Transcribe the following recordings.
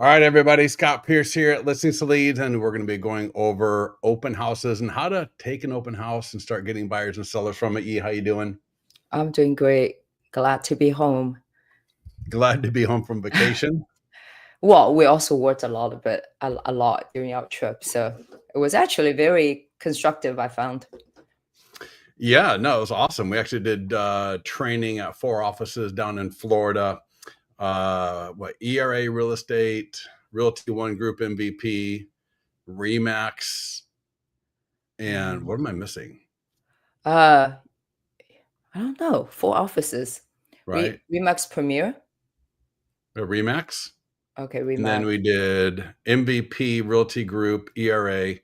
All right, everybody. Scott Pierce here at Listings to Leads, and we're going to be going over open houses and how to take an open house and start getting buyers and sellers from it. E, how you doing? I'm doing great. Glad to be home. Glad to be home from vacation. Well, we also worked a lot of it, a lot during our trip, so it was actually very constructive, I found. Yeah, no, it was awesome. We actually did training at 4 offices down in Florida. ERA Real Estate, Realty One Group MVP, Remax, and Um, what am I missing? uh, I don't know, 4 offices. Right, Remax Premier? Remax, Okay, and then Remax. we did MVP, Realty Group, ERA.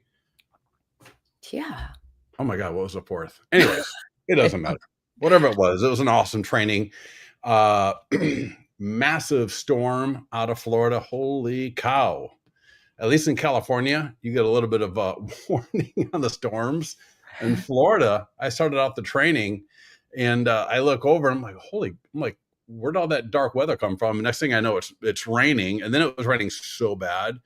Yeah. Oh my God, what was the fourth? Anyways, it doesn't matter. Whatever it was an awesome training. Uh, Massive storm out of Florida. Holy cow. At least in California, you get a little bit of a warning on the storms. In Florida, I started out the training and I look over and I'm like, where'd all that dark weather come from? Next thing I know, it's raining. And then it was raining so bad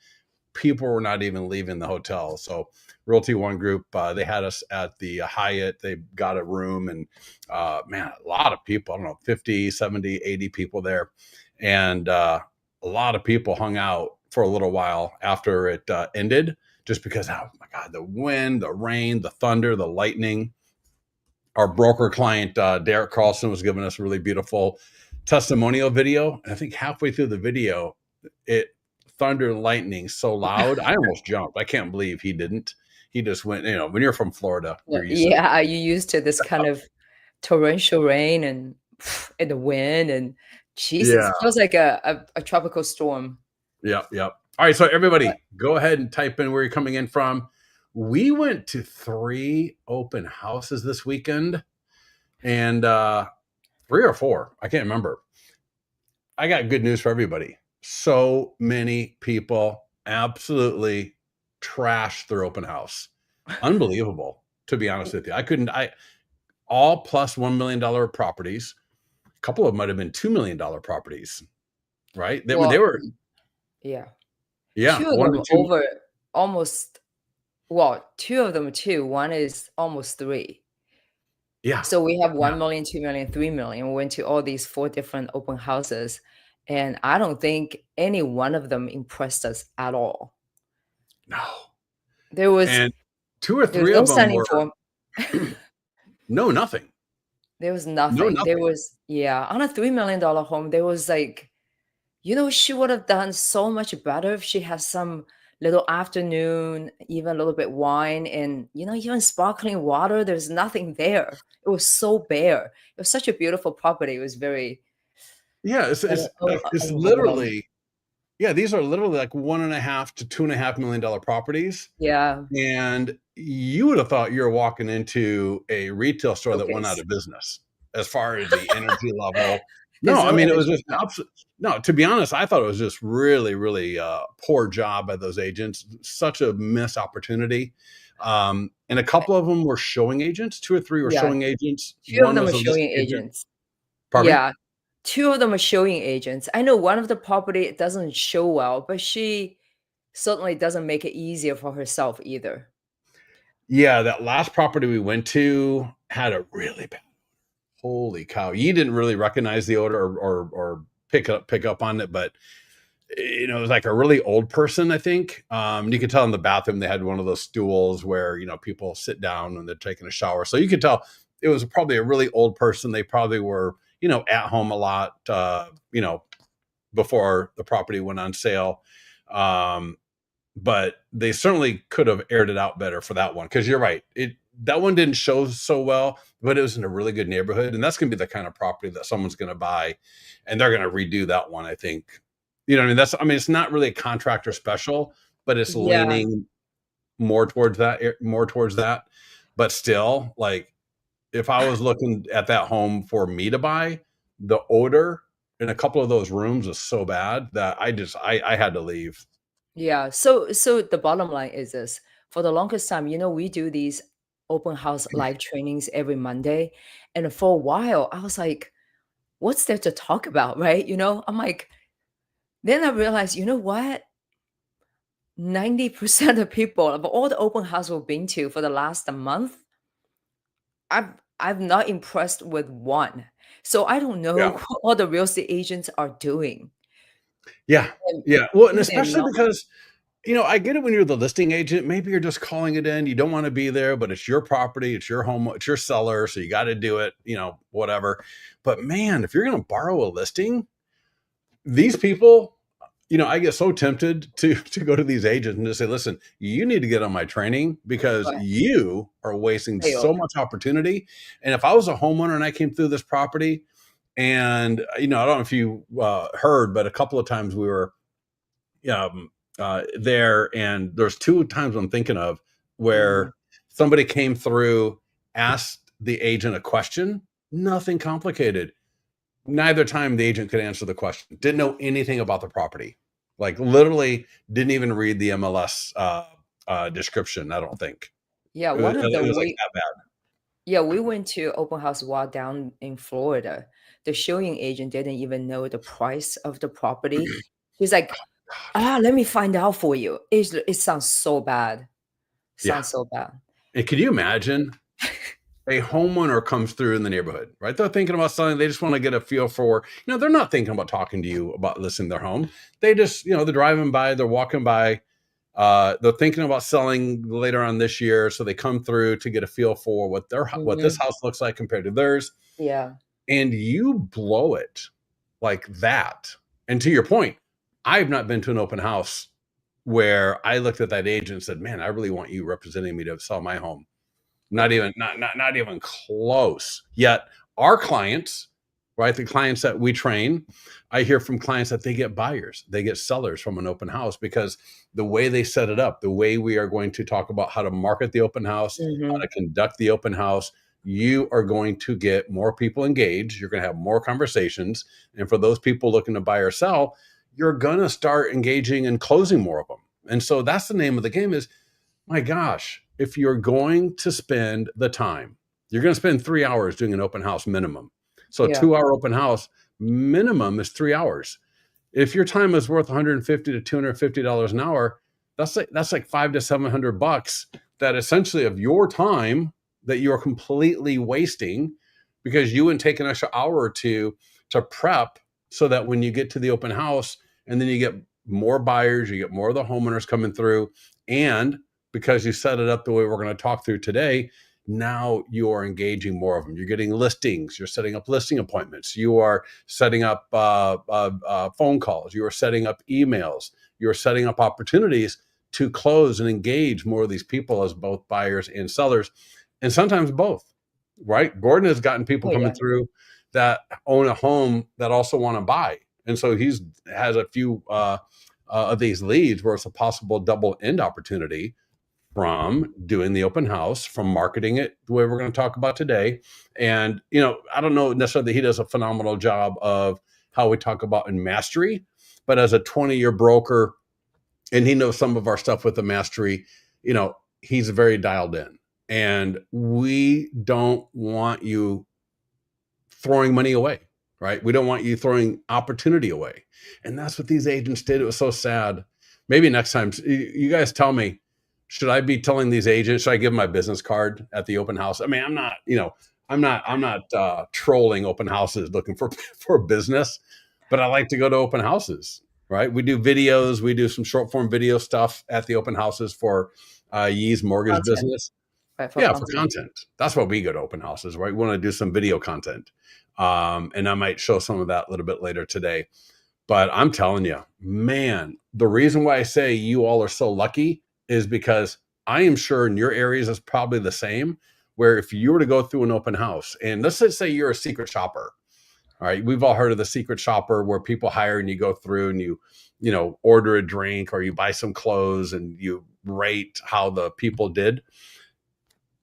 people were not even leaving the hotel. So Realty One Group, they had us at the Hyatt. They got a room and man, a lot of people, I don't know, 50, 70, 80 people there. And a lot of people hung out for a little while after it ended, just because, oh my God, the wind, the rain, the thunder, the lightning. Our broker client, Derek Carlson, was giving us a really beautiful testimonial video. And I think halfway through the video, it thunder and lightning so loud, I almost jumped. I can't believe he didn't. He just went, when you're from Florida, you're used to. Yeah, you used to this kind of torrential rain and the wind and Jesus, Yeah. feels like a tropical storm. Yep. Yep. All right. So everybody go ahead and type in where you're coming in from. We went to 3 open houses this weekend and 3 or 4. I can't remember. I got good news for everybody. So many people absolutely trashed their open house. Unbelievable, to be honest with you. I all plus $1 million properties. A couple of them might have been $2 million properties, right? They Well, were, yeah. yeah, 2 of 1 to them 2. over almost well, 2 of them too, one is almost 3. Yeah. So we have Yeah. 1,000,000, 2,000,000, 3,000,000. We went to all these 4 different open houses, and I don't think any one of them impressed us at all. No. There was And 2 or there was 3 no of them signing were form. no, nothing. There was No, nothing. There nothing. was yeah, on a $3,000,000 home, there was like she would have done so much better if she had some little afternoon, even a little bit wine and, even sparkling water. There's nothing there. It was so bare. It was such a beautiful property. It was very Yeah, it's overwhelming. literally, yeah, these are literally like 1.5 to $2.5 million dollars. Yeah, And you would have thought you were walking into a retail store that went out showcase. of business as far as the energy level. No, There's I no mean, it was energy. just absolute. No, to be honest, I thought it was just really, really poor job by those agents. Such a missed opportunity. And a couple of them were showing agents. 2 or 3 were Yeah, showing agents. 2 of One them was are a showing listing agent. agents. Pardon me? Yeah, 2 of them are showing agents. I know one of the property doesn't show well, but she certainly doesn't make it easier for herself either. Yeah, that last property we went to had a really bad. Holy cow! You didn't really recognize the odor or pick up on it, but it was like a really old person, I think. You could tell in the bathroom they had one of those stools where people sit down when they're taking a shower. So you could tell it was probably a really old person. They probably were at home a lot, before the property went on sale. But they certainly could have aired it out better for that one, because you're right. That one didn't show so well, but it was in a really good neighborhood, and that's going to be the kind of property that someone's going to buy, and they're going to redo that one. I think, what I mean. It's not really a contractor special, but it's Yeah, leaning more towards that. But still, like, if I was looking at that home for me to buy, the odor in a couple of those rooms was so bad that I had to leave. yeah. So the bottom line is this: for the longest time, we do these open house live trainings every Monday, and for a while, I was like, "What's there to talk about?" Right? I'm like, Then I realized, you know what? 90% of people of all the open house we've been to for the last month, I've not impressed with one. So I don't know Yeah. what all the real estate agents are doing. Yeah. And Yeah. Well, and maybe they're especially not. because, I get it when you're the listing agent. Maybe you're just calling it in. You don't want to be there, but it's your property, it's your home, it's your seller. So you got to do it, whatever. But man, if you're going to borrow a listing, these people, I get so tempted to go to these agents and just say, listen, you need to get on my training because But you are wasting so fail. much opportunity. And if I was a homeowner and I came through this property and, I don't know if you heard, but a couple of times we were um, there, and there's two times I'm thinking of Mhm. where somebody came through, asked the agent a question, nothing complicated. Neither time the agent could answer the question. Didn't know anything about the property. Like literally didn't even read the MLS description. I don't think Yeah, it was, one of the it was like we that bad. yeah, we went to open house while down in Florida. The showing agent didn't even know the price of the property. He's like, "Ah, let me find out for you." It sounds so bad. Yeah. Sounds so bad. And can you imagine a homeowner comes through in the neighborhood, right? They're thinking about selling. They just want to get a feel for, they're not thinking about talking to you about listing their home. They just, they're driving by, they're walking by, they're thinking about selling later on this year. So they come through to get a feel for what this Mhm. house looks like compared to theirs. Yeah. And you blow it like that. And to your point, I've not been to an open house where I looked at that agent and said, man, I really want you representing me to sell my home. Not even close. Yet our clients, right? The clients that we train, I hear from clients that they get buyers, they get sellers from an open house because the way they set it up, the way we are going to talk about how to market the open house, how Mhm. to conduct the open house, you are going to get more people engaged. You're going to have more conversations. And for those people looking to buy or sell, you're going to start engaging and closing more of them. And so that's the name of the game is, my gosh, if you're going to spend the time, you're going to spend 3 hours doing an open house minimum. So a Yeah. 2 hour open house minimum is 3 hours. If your time is worth 150 to $250 an hour, that's like five to $700 that essentially of your time that you're completely wasting because you wouldn't take an extra hour or two to prep so that when you get to the open house and then you get more buyers, you get more of the homeowners coming through, and because you set it up the way we're going to talk through today, now you are engaging more of them. You're getting listings. You're setting up listing appointments. You are setting up phone calls. You are setting up emails. You are setting up opportunities to close and engage more of these people as both buyers and sellers, and sometimes both. Right? Gordon has gotten people Oh, coming yeah. through that own a home that also want to buy, and so he's has a few of these leads where it's a possible double end opportunity from doing the open house, from marketing it the way we're going to talk about today. And, I don't know necessarily that he does a phenomenal job of how we talk about in mastery, but as a 20-year broker, and he knows some of our stuff with the mastery, he's very dialed in. And we don't want you throwing money away, right? We don't want you throwing opportunity away. And that's what these agents did. It was so sad. Maybe next time, you guys tell me, should I be telling these agents, should I give them my business card at the open house? I mean, I'm not trolling open houses looking for, for business, but I like to go to open houses, right? We do videos, we do some short form video stuff at the open houses for Yee's mortgage Content, business. right, for Yeah, for content. content. That's why we go to open houses, right? We want to do some video content. And I might show some of that a little bit later today. But I'm telling you, man, the reason why I say you all are so lucky is because I am sure in your areas it's probably the same. Where if you were to go through an open house, and let's just say you're a secret shopper, all right, we've all heard of the secret shopper where people hire and you go through and you order a drink or you buy some clothes and you rate how the people did.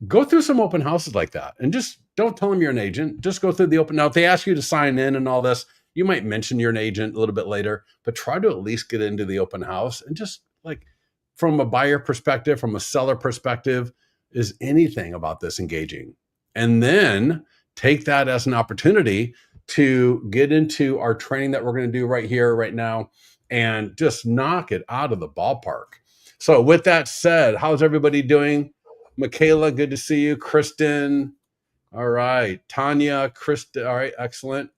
Go through some open houses like that and just don't tell them you're an agent. Just go through the open. Now, if they ask you to sign in and all this, you might mention you're an agent a little bit later, but try to at least get into the open house and just like from a buyer perspective, from a seller perspective, is anything about this engaging? And then take that as an opportunity to get into our training that we're going to do right here, right now. and just knock it out of the ballpark. So with that said, how's everybody doing? Michaela, good to see you. Kristen, all right. Tanya, Kristen, all right, excellent.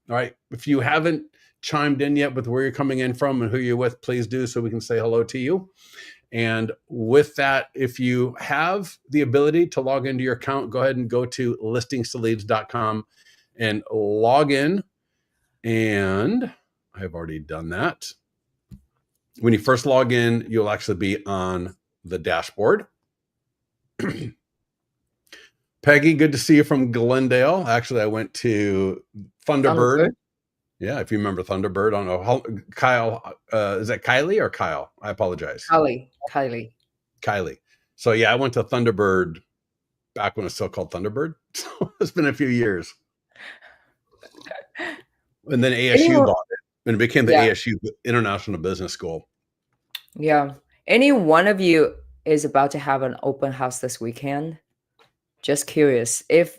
All right. If you haven't chimed in yet with where you're coming in from and who you're with, please do so we can say hello to you. And with that, if you have the ability to log into your account, go ahead and go to listingstoleads.com and log in. And I've already done that. When you first log in, you'll actually be on the dashboard. Peggy, good to see you from Glendale. Actually, I went to Thunderbird. Yeah, if you remember Thunderbird. I don't know. How, Kyle, is that Kylie or Kyle? I apologize. Kylie. So yeah, I went to Thunderbird back when it was still called Thunderbird. So it's been a few years. And then ASU bought it, and it became the ASU International Business School. Yeah. Any one of you is about to have an open house this weekend? Just curious. If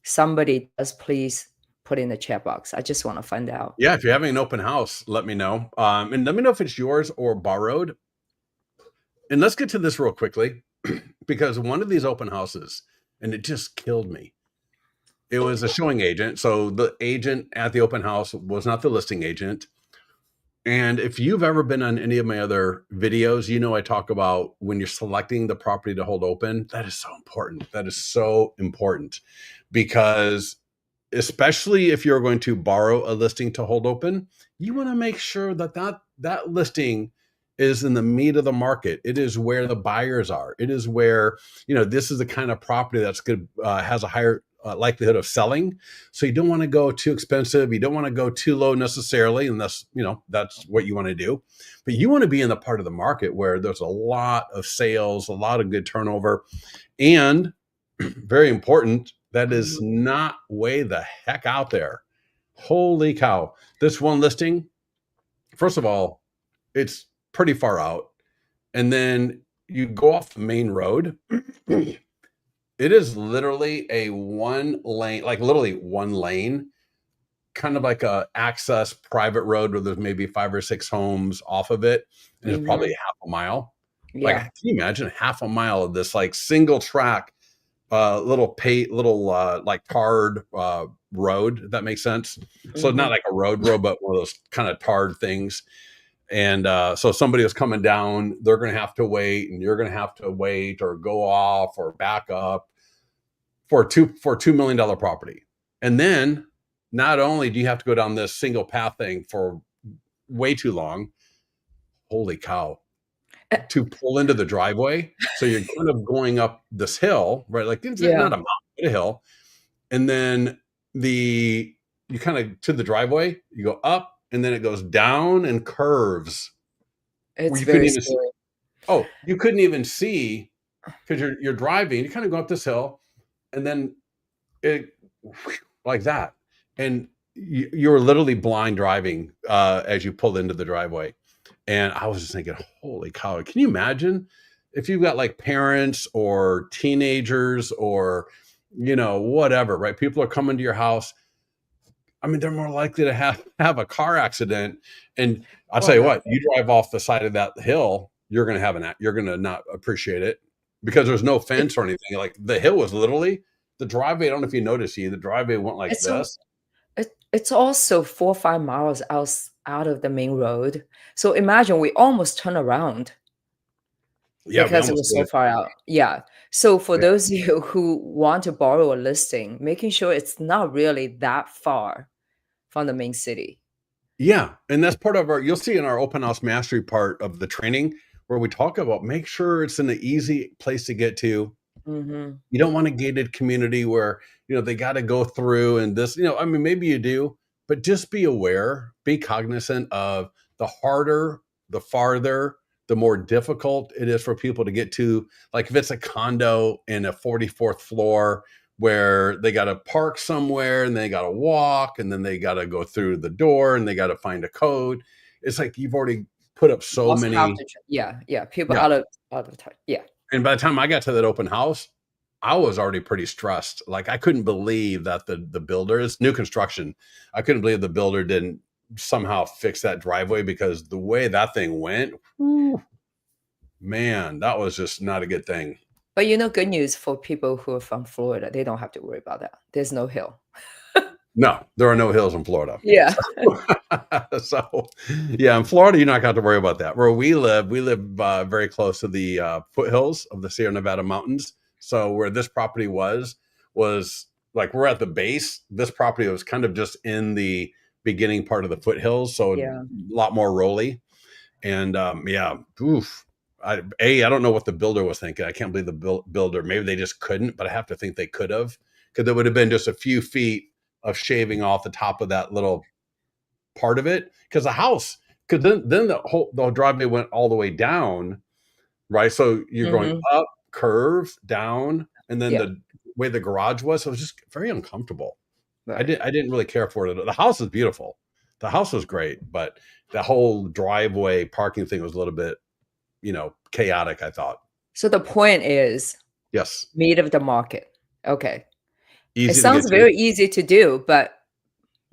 somebody does, please put in the chat box. I just want to find out. Yeah, if you're having an open house, let me know. And let me know if it's yours or borrowed. And let's get to this real quickly, because one of these open houses, and it just killed me. It was a showing agent. So the agent at the open house was not the listing agent. And if you've ever been on any of my other videos, you know I talk about when you're selecting the property to hold open. That is so important. That is so important, because especially if you're going to borrow a listing to hold open, you want to make sure that that listing is in the meat of the market. It is where the buyers are. It is where, this is the kind of property that's good, has a higher likelihood of selling. So you don't want to go too expensive. You don't want to go too low necessarily, unless, that's what you want to do. But you want to be in the part of the market where there's a lot of sales, a lot of good turnover, and very important, that is not way the heck out there. Holy cow. This one listing, first of all, it's pretty far out. And then you go off the main road. It is literally a one lane, like literally one lane, kind of like a access private road where there's maybe 5 or 6 homes off of it. And it's probably half a mile. Yeah. Like, can you imagine half a mile of this like single track, little like tarred road, if that makes sense. So not like a road, but one of those kind of tarred things. And so somebody is coming down, they're going to have to wait, and you're going to have to wait or go off or back up for $2 million property. And then not only do you have to go down this single path thing for way too long, holy cow, to pull into the driveway. So you're kind of going up this hill, right? Like it's not a mountain, but a hill. And then you kind of to the driveway, you go up, and then it goes down and curves. It's very scary. You couldn't even see, because you're driving. You kind of go up this hill, and then it like that, and you're literally blind driving as you pull into the driveway. And I was just thinking, holy cow, can you imagine if you've got like parents or teenagers or, whatever, right? People are coming to your house. I mean, they're more likely to have a car accident. And I'll tell you what, you drive off the side of that hill, you're going to not appreciate it, because there's no fence or anything. Like the hill was literally the driveway. I don't know if you noticed, the driveway went like this. It's also 4 or 5 miles out of the main road. So imagine we almost turn around. Yeah, because it was so far out. Yeah. So for those of you who want to borrow a listing, making sure it's not really that far from the main city. Yeah. And that's part of you'll see in our open house mastery part of the training, where we talk about make sure it's in an easy place to get to. You don't want a gated community where, they got to go through and this, I mean, maybe you do, but just be aware, be cognizant of the harder, the farther, the more difficult it is for people to get to. Like if it's a condo in a 44th floor where they got to park somewhere and they got to walk, and then they got to go through the door and they got to find a code. It's like you've already put up so many. People out of time. Yeah. And by the time I got to that open house, I was already pretty stressed. Like I couldn't believe that the builder, it's new construction. I couldn't believe the builder didn't somehow fix that driveway because the way that thing went, whew, man, that was just not a good thing. But good news for people who are from Florida, they don't have to worry about that. There's no hill. No, there are no hills in Florida. Yeah. So, yeah, in Florida, you're not going to have to worry about that. Where we live very close to the foothills of the Sierra Nevada mountains. So where this property was like we're at the base. This property was kind of just in the beginning part of the foothills, so a Yeah. lot more rolly. And yeah, oof. I don't know what the builder was thinking. I can't believe the builder. Maybe they just couldn't, but I have to think they could have, because there would have been just a few feet of shaving off the top of that little part of it. Because the house, because then the driveway went all the way down, right? So you're going Mhm. up, curve, down, and then Yeah. the way the garage was, so it was just very uncomfortable. Right. I didn't really care for it. The house is beautiful. The house was great, but the whole driveway parking thing was a little bit, chaotic, I thought. So the point is Yes. meat of the market. Okay. It Easy to sounds get to. very easy to do, but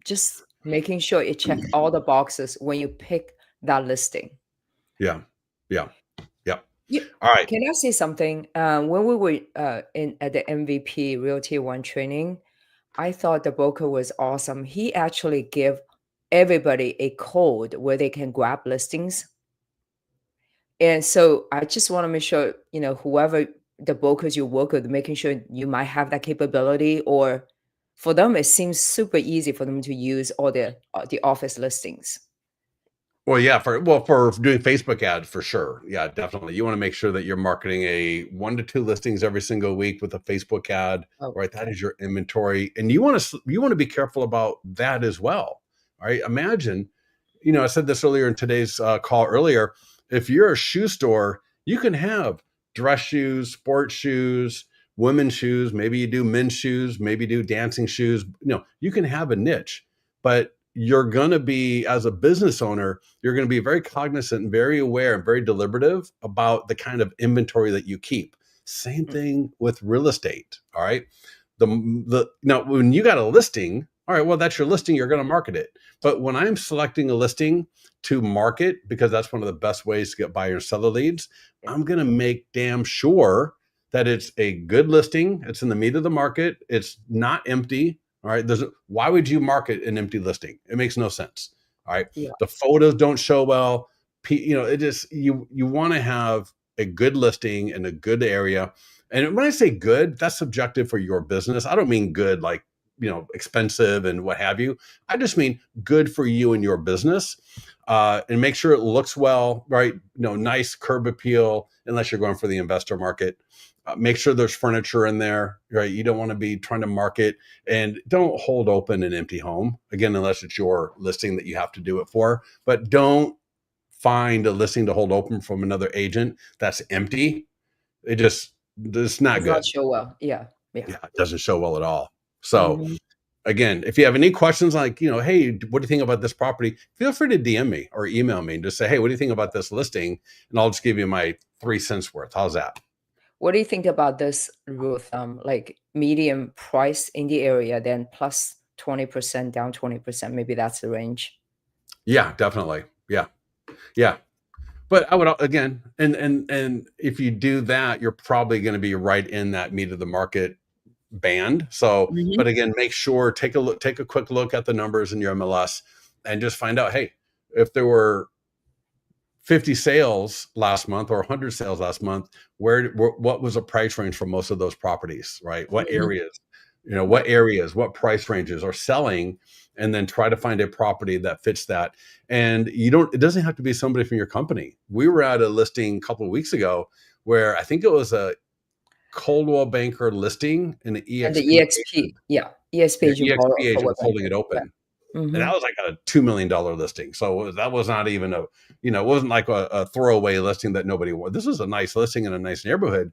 just making sure you check all the boxes when you pick that listing. Yeah. Yeah. Yeah. Yeah. All right. Can I say something? When we were in at the MVP Realty One training, I thought the broker was awesome. He actually gave everybody a code where they can grab listings. And so I just want to make sure, whoever the brokers you work with, making sure you might have that capability, or for them, it seems super easy for them to use all the office listings. Well, yeah, for doing Facebook ads for sure. Yeah, definitely. You want to make sure that you're marketing a 1 to 2 listings every single week with a Facebook ad, right? That Okay. is your inventory. And you want to be careful about that as well. All right. Imagine, I said this earlier in today's call earlier. If you're a shoe store, you can have dress shoes, sports shoes, women's shoes. Maybe you do men's shoes, maybe do dancing shoes. You can have a niche, but you're going to be, as a business owner, you're going to be very cognizant and very aware and very deliberative about the kind of inventory that you keep. Same Mm, thing with real estate. All right. Now when you got a listing, all right, well, that's your listing, you're going to market it. But when I'm selecting a listing to market, because that's one of the best ways to get buyer and seller leads, yeah. I'm going to make damn sure that it's a good listing. It's in the meat of the market. It's not empty. All right. Why would you market an empty listing? It makes no sense. All right. Yeah. The photos don't show well. It just, you want to have a good listing in a good area. And when I say good, that's subjective for your business. I don't mean good like, expensive and what have you. I just mean good for you and your business. And make sure it looks well, right? Nice curb appeal, unless you're going for the investor market. Make sure there's furniture in there, right? You don't want to be trying to market, and don't hold open an empty home again, unless it's your listing that you have to do it for. But don't find a listing to hold open from another agent that's empty. It's not Does not good. show well. Yeah. Yeah. Yeah, it doesn't show well at all. So Mhm. again, if you have any questions like, hey, what do you think about this property? Feel free to DM me or email me and just say, hey, what do you think about this listing? And I'll just give you my 3 cents worth. How's that? What do you think about this rule of thumb, like medium price in the area, then plus 20%, down 20%? Maybe that's the range. Yeah, definitely. Yeah. Yeah. But I would again, and if you do that, you're probably going to be right in that meat of the market band. So, Mhm. but again, make sure take a quick look at the numbers in your MLS and just find out, hey, if there were 50 sales last month or 100 sales last month, what was the price range for most of those properties, right? What Mhm. areas, Right. what price ranges are selling, and then try to find a property that fits that. And it doesn't have to be somebody from your company. We were at a listing a couple of weeks ago where I think it was a Coldwell Banker listing in the And the EXP agent. EXP, yeah, EXP Their agent borrow EXP for agent what was holding banker. it Yeah. open, and that Mhm. was like a $2 million listing. So that was not even it wasn't like a throwaway listing that nobody wanted. This was a nice listing in a nice neighborhood.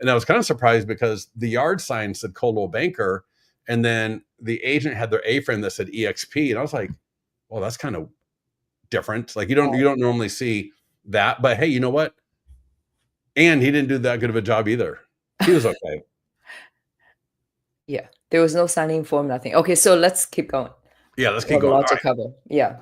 And I was kind of surprised because the yard sign said Coldwell Banker, and then the agent had their A frame that said EXP. And I was like, well, that's kind of different. Like you don't normally see that. But hey, you know what? And he didn't do that good of a job either. He was okay. Yeah. There was no signing form, nothing. Okay, so let's keep going. Yeah, let's We keep have a going. lot All to right. cover. Yeah.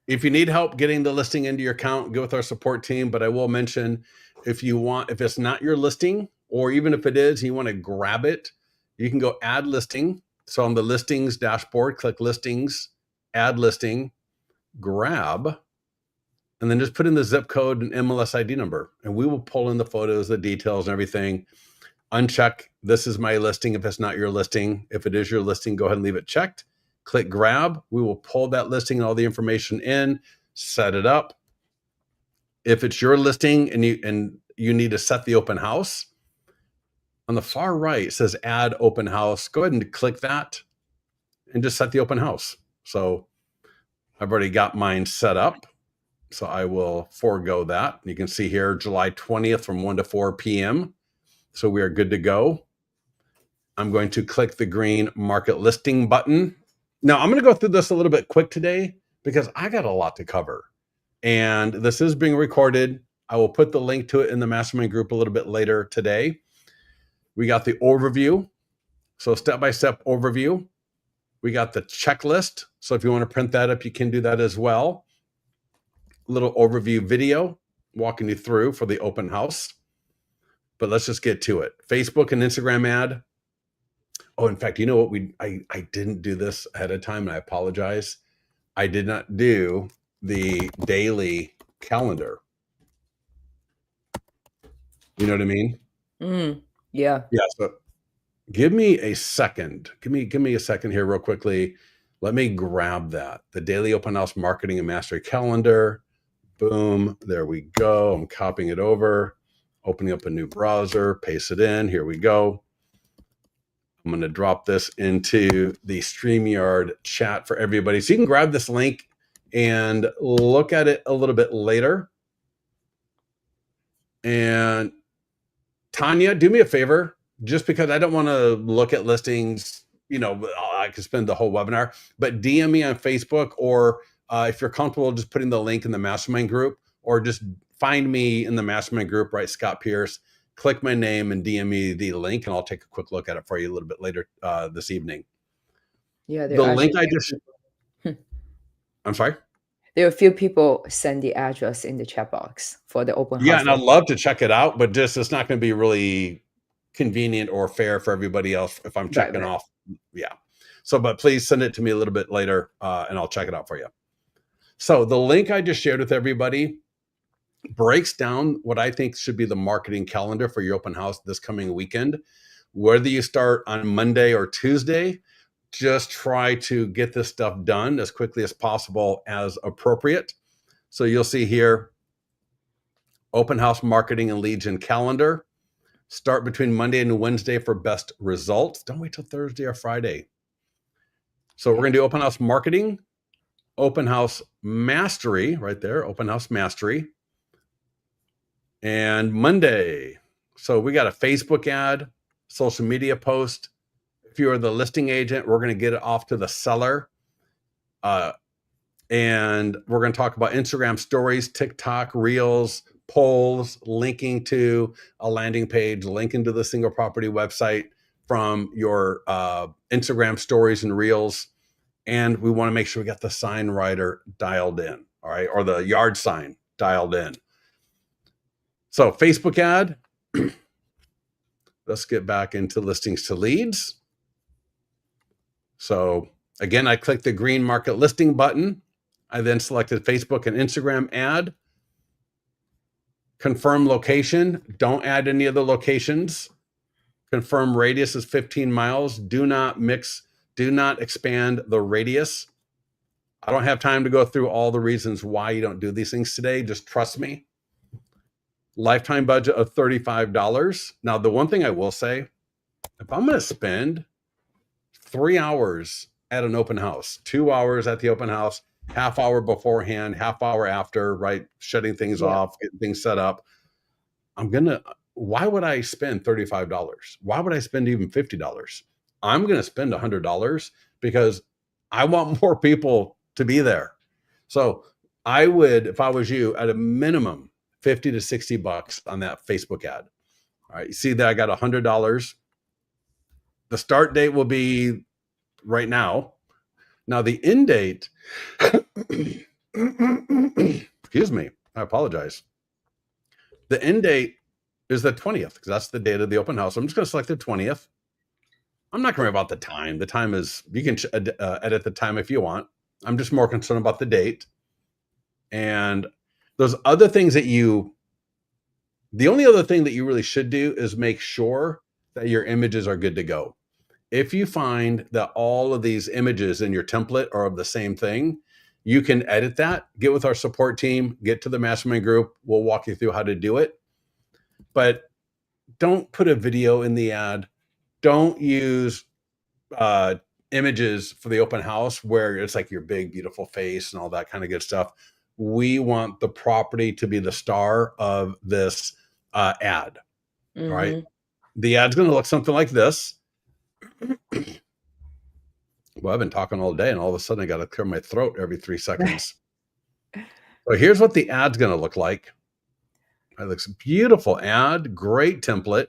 If you need help getting the listing into your account, go with our support team. But I will mention, if it's not your listing, or even if it is, you want to grab it, you can go add listing. So on the listings dashboard, click listings, add listing, grab, and then just put in the zip code and MLS ID number, and we will pull in the photos, the details, and everything. Uncheck, this is my listing if it's not your listing. If it is your listing, go ahead and leave it checked. Click grab. We will pull that listing and all the information in, set it up. If it's your listing and you need to set the open house, on the far right it says add open house. Go ahead and click that and just set the open house. So I've already got mine set up, so I will forego that. You can see here July 20th from 1 to 4 p.m. So we are good to go. I'm going to click the green market listing button. Now I'm going to go through this a little bit quick today because I got a lot to cover. And this is being recorded. I will put the link to it in the mastermind group a little bit later today. We got the overview. So step-by-step overview. We got the checklist. So if you want to print that up, you can do that as well. A little overview video walking you through for the open house. But let's just get to it. Facebook and Instagram ad. Oh, in fact, you know what? I didn't do this ahead of time, and I apologize. I did not do the daily calendar. You know what I mean? Yeah. Yeah. So give me a second. Give me a second here real quickly. Let me grab that. The daily open house marketing and mastery calendar. Boom. There we go. I'm copying it over, opening up a new browser, paste it in. Here we go. I'm going to drop this into the StreamYard chat for everybody. So you can grab this link and look at it a little bit later. And Tanya, do me a favor, just because I don't want to look at listings, I could spend the whole webinar, but DM me on Facebook, or if you're comfortable just putting the link in the mastermind group, or just find me in the mastermind group, right? Scott Pierce, click my name and DM me the link, and I'll take a quick look at it for you a little bit later this evening. Yeah. The link I just, I'm sorry? There are a few people send the address in the chat box for the open Yeah, house. and I'd love to check it out, but just it's not going to be really convenient or fair for everybody else if I'm checking Right. off. Yeah. So, but please send it to me a little bit later, and I'll check it out for you. So the link I just shared with everybody breaks down what I think should be the marketing calendar for your open house this coming weekend. Whether you start on Monday or Tuesday, just try to get this stuff done as quickly as possible as appropriate. So you'll see here, open house marketing and lead gen calendar. Start between Monday and Wednesday for best results. Don't wait till Thursday or Friday. So we're going to do open house marketing, open house mastery, right there, open house mastery, and Monday. So we got a Facebook ad, social media post. If you are the listing agent, we're going to get it off to the seller. And we're going to talk about Instagram stories, TikTok, Reels, polls, linking to a landing page, linking to the single property website from your Instagram stories and Reels. And we want to make sure we got the sign writer dialed in, all right, or the yard sign dialed in. So Facebook ad, let's get back into listings to leads. So again, I clicked the green market listing button. I then selected Facebook and Instagram ad. Confirm location. Don't add any of the locations. Confirm radius is 15 miles. Do not expand the radius. I don't have time to go through all the reasons why you don't do these things today. Just trust me. Lifetime budget of $35. Now, the one thing I will say, if I'm going to spend 3 hours at an open house, 2 hours at the open house, half hour beforehand, half hour after, right? Shutting things off, getting things set up. Why would I spend $35? Why would I spend even $50? I'm going to spend $100 because I want more people to be there. So I would, if I was you, at a minimum, 50 to 60 bucks on that Facebook ad. All right. You see that I got $100. The start date will be right now. Now the end date, Excuse me. I apologize. The end date is the 20th because that's the date of the open house. I'm just going to select the 20th. I'm not going to worry about the time. The time is, you can edit the time if you want. I'm just more concerned about the date. And those other things that the only other thing that you really should do is make sure that your images are good to go. If you find that all of these images in your template are of the same thing, you can edit that, get with our support team, get to the mastermind group. We'll walk you through how to do it. But don't put a video in the ad. Don't use images for the open house where it's like your big, beautiful face and all that kind of good stuff. We want the property to be the star of this ad, right? The ad's going to look something like this. Well, I've been talking all day and all of a sudden I got to clear my throat every 3 seconds. So here's what the ad's going to look like. It looks beautiful ad, great template.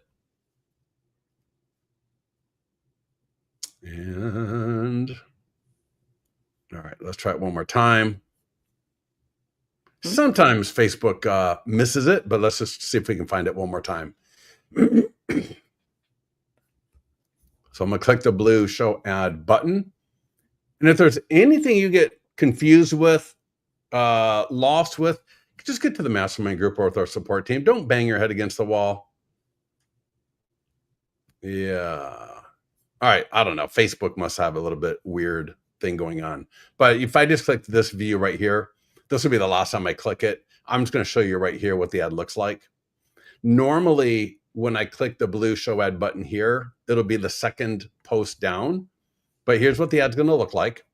And all right, let's try it one more time. Sometimes Facebook misses it, but let's just see if we can find it one more time. So I'm going to click the blue show ad button. And if there's anything you get confused with, lost with, just get to the mastermind group or with our support team. Don't bang your head against the wall. Yeah. All right. I don't know. Facebook must have a little bit weird thing going on. But if I just click this view right here, this will be the last time I click it. I'm just going to show you right here what the ad looks like. Normally, when I click the blue show ad button here, it'll be the second post down. But here's what the ad's going to look like.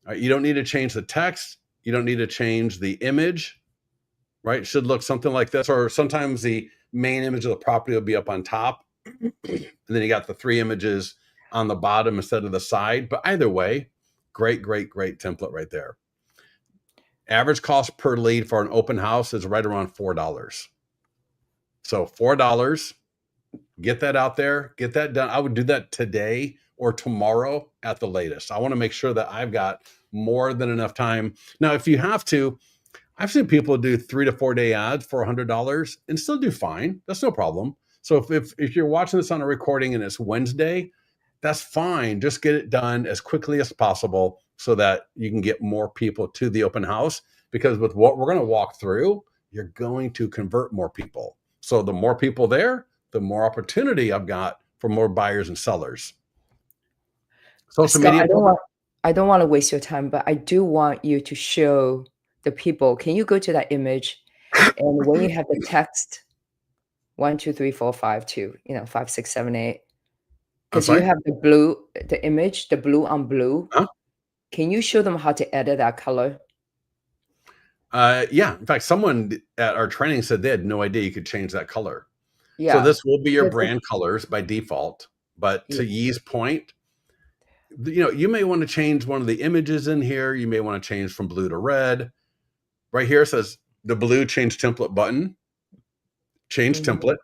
All right, you don't need to change the text. You don't need to change the image, right? It should look something like this. Or sometimes the main image of the property will be up on top. And then you got the 3 images on the bottom instead of the side. But either way, great, great, great template right there. Average cost per lead for an open house is right around $4. So $4, get that out there, get that done. I would do that today or tomorrow at the latest. I want to make sure that I've got more than enough time. Now, if you have to, I've seen people do 3 to 4 day ads for $100 and still do fine. That's no problem. So if you're watching this on a recording and it's Wednesday, that's fine. Just get it done as quickly as possible so that you can get more people to the open house, because with what we're going to walk through, you're going to convert more people. So the more people there, the more opportunity I've got for more buyers and sellers. Social Scott, media. I don't want to waste your time, but I do want you to show the people. Can you go to that image? And when you have the text, 1, 2, 3, 4, 5, 2, 5, 6, 7, 8. Because you have the image, the blue on blue. Huh? Can you show them how to edit that color? Yeah. In fact, someone at our training said they had no idea you could change that color. Yeah. So this will be your brand colors by default. But to Yeah. Yi's point, you may want to change one of the images in here. You may want to change from blue to red. Right here it says the blue change template button. Change template.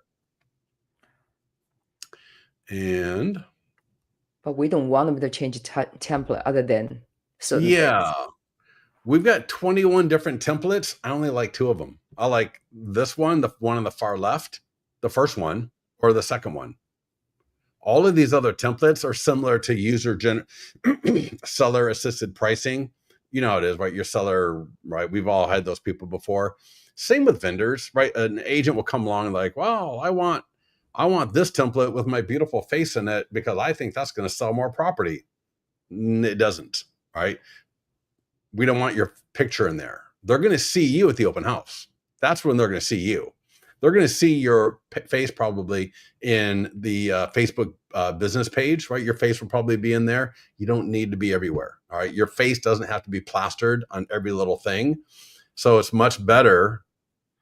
But we don't want them to change template other than certain things. We've got 21 different templates. I only like 2 of them. I like this one, the one on the far left, the first one, or the second one. All of these other templates are similar to seller assisted pricing. You know how it is, right? Your seller, right? We've all had those people before. Same with vendors, right? An agent will come along and like, wow, I want this template with my beautiful face in it because I think that's going to sell more property. It doesn't, right? We don't want your picture in there. They're going to see you at the open house. That's when they're going to see you. They're going to see your face probably in the Facebook business page, right? Your face will probably be in there. You don't need to be everywhere, all right? Your face doesn't have to be plastered on every little thing. So it's much better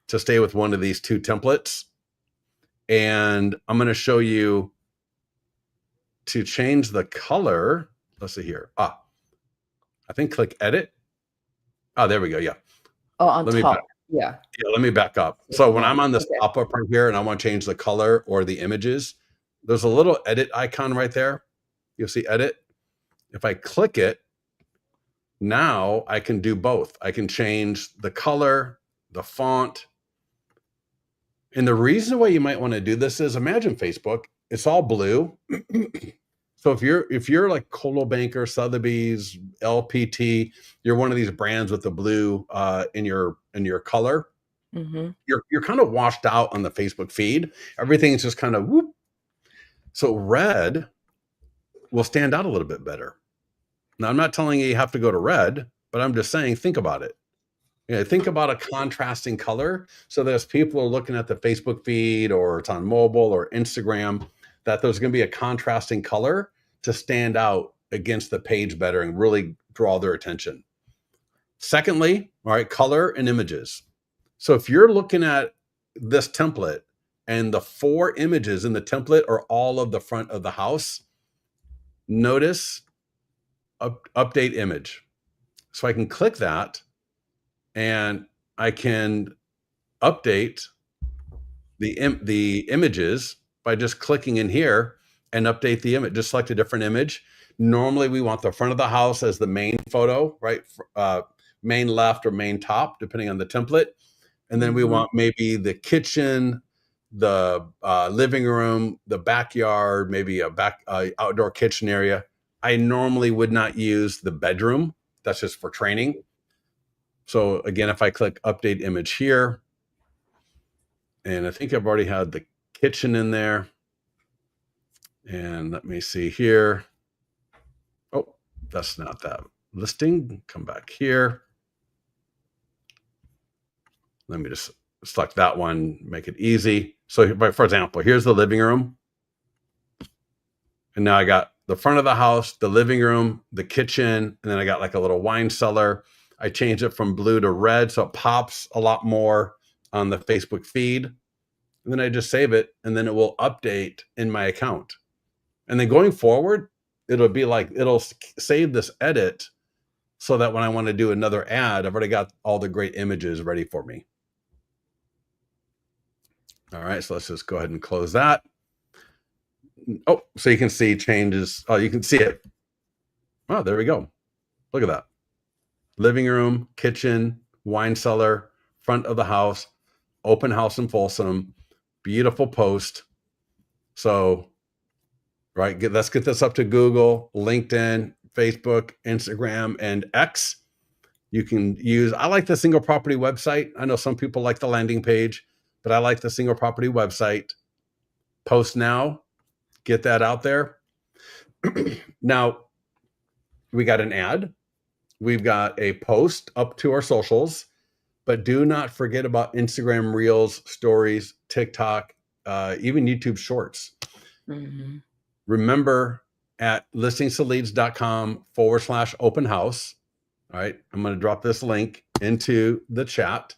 to stay with one of these 2 templates. And I'm going to show you to change the color. Let's see here. I think click edit. Oh, there we go. Yeah. Oh, on top. Yeah. Let me back up. So when I'm on this pop-up right here and I want to change the color or the images, there's a little edit icon right there. You'll see edit. If I click it, Now I can do both. I can change the color, the font. And the reason why you might want to do this is, imagine Facebook, it's all blue. So if you're like Coldwell Banker, Sotheby's, LPT, you're one of these brands with the blue in your color, Mhm. you're kind of washed out on the Facebook feed. Everything's just kind of whoop. So red will stand out a little bit better. Now, I'm not telling you have to go to red, but I'm just saying, think about it. Think about a contrasting color so that as people are looking at the Facebook feed or it's on mobile or Instagram, that there's going to be a contrasting color to stand out against the page better and really draw their attention. Secondly, all right, color and images. So if you're looking at this template and the 4 images in the template are all of the front of the house, notice update image. So I can click that and I can update the images by just clicking in here and update the image. Just select a different image. Normally, we want the front of the house as the main photo, right? Main left or main top, depending on the template. And then we Mhm. want maybe the kitchen, the living room, the backyard, maybe a back outdoor kitchen area. I normally would not use the bedroom. That's just for training. So again, if I click update image here, and I think I've already had the kitchen in there. And let me see here. Oh, that's not that listing. Come back here. Let me just select that one, make it easy. So for example, here's the living room. And now I got the front of the house, the living room, the kitchen, and then I got like a little wine cellar. I changed it from blue to red so it pops a lot more on the Facebook feed. And then I just save it, and then it will update in my account. And then going forward, it'll be like, it'll save this edit so that when I want to do another ad, I've already got all the great images ready for me. All right, so let's just go ahead and close that. Oh, so you can see changes. Oh, you can see it. Oh, there we go. Look at that. Living room, kitchen, wine cellar, front of the house, open house in Folsom, beautiful post. So, right, let's get this up to Google, LinkedIn, Facebook, Instagram, and X. You can use, I like the single property website. I know some people like the landing page, but I like the single property website. Post now, get that out there. Now, we got an ad. We've got a post up to our socials, but do not forget about Instagram Reels, Stories, TikTok, even YouTube Shorts. Mhm. Remember at listingstoleads.com/open house. All right, I'm going to drop this link into the chat.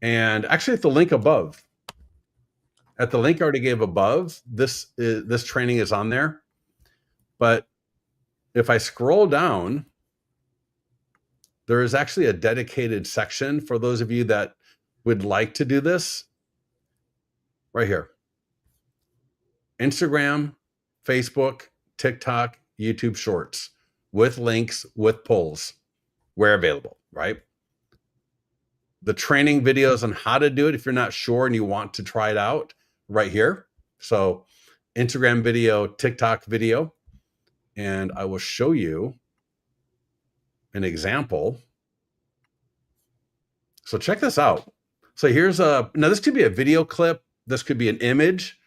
And actually, at the link above, at the link I already gave above, this training is on there. But if I scroll down, there is actually a dedicated section for those of you that would like to do this right here. Instagram, Facebook, TikTok, YouTube Shorts with links, with polls where available, right? The training videos on how to do it if you're not sure and you want to try it out right here. So Instagram video, TikTok video, and I will show you an example. So check this out. So here's now this could be a video clip. This could be an image.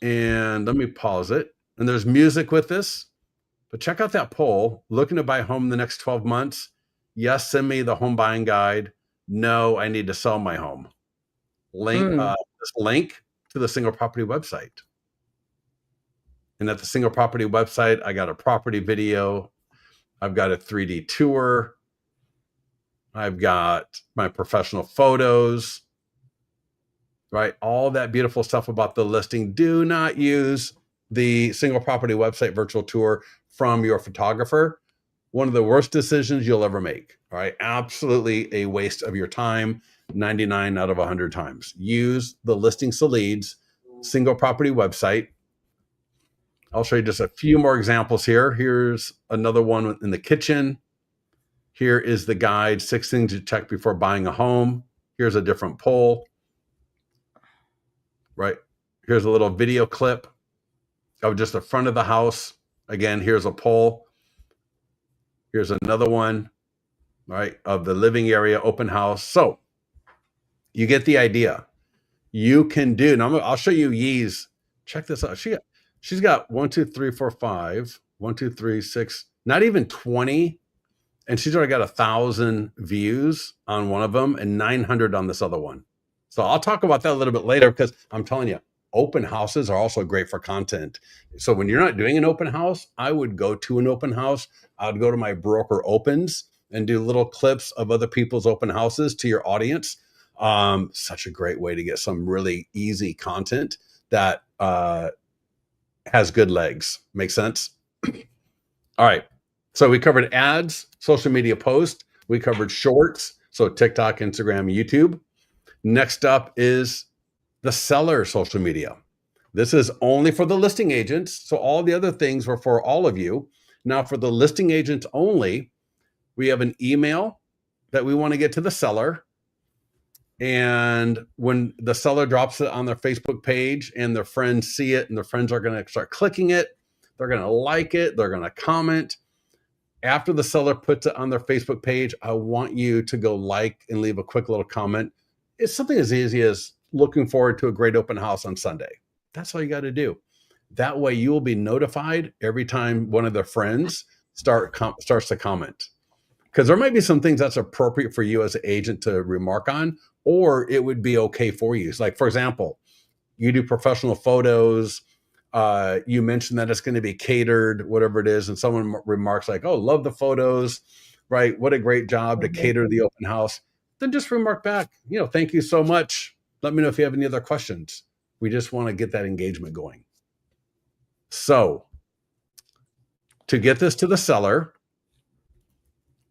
And let me pause it. And there's music with this. But check out that poll. Looking to buy a home in the next 12 months? Yes, send me the home buying guide. No, I need to sell my home. Mm. This link to the single property website. And at the single property website, I got a property video. I've got a 3D tour. I've got my professional photos, right? All that beautiful stuff about the listing. Do not use the single property website virtual tour from your photographer. One of the worst decisions you'll ever make. All right. Absolutely a waste of your time, 99 out of 100 times. Use the Listings to Leads single property website. I'll show you just a few more examples here. Here's another one in the kitchen. Here is the guide, 6 things to check before buying a home. Here's a different poll, right? Here's a little video clip of just the front of the house. Again, here's a poll. Here's another one, right, of the living area, open house. So you get the idea. You can do, now I'll show you Yee's. Check this out. She's got 1, 2, 3, 4, 5, 1, 2, 3, 6, not even 20. And she's already got 1,000 views on one of them and 900 on this other one. So I'll talk about that a little bit later, because I'm telling you, open houses are also great for content. So when you're not doing an open house, I would go to an open house. I would go to my broker opens and do little clips of other people's open houses to your audience. Such a great way to get some really easy content that has good legs. Make sense? All right. So we covered ads, social media posts. We covered shorts. So TikTok, Instagram, YouTube. Next up is the seller social media. This is only for the listing agents. So all the other things were for all of you. Now for the listing agents only, we have an email that we want to get to the seller. And when the seller drops it on their Facebook page and their friends see it, and their friends are going to start clicking it, they're going to like it, they're going to comment. After the seller puts it on their Facebook page, I want you to go like and leave a quick little comment. It's something as easy as looking forward to a great open house on Sunday. That's all you got to do. That way you will be notified every time one of their friends starts to comment. Because there might be some things that's appropriate for you as an agent to remark on, or it would be okay for you. It's like, for example, you do professional photos. You mentioned that it's going to be catered, whatever it is, and someone remarks like, "Oh, love the photos, right? What a great job to cater the open house." Then just remark back, "Thank you so much. Let me know if you have any other questions." We just want to get that engagement going. So to get this to the seller,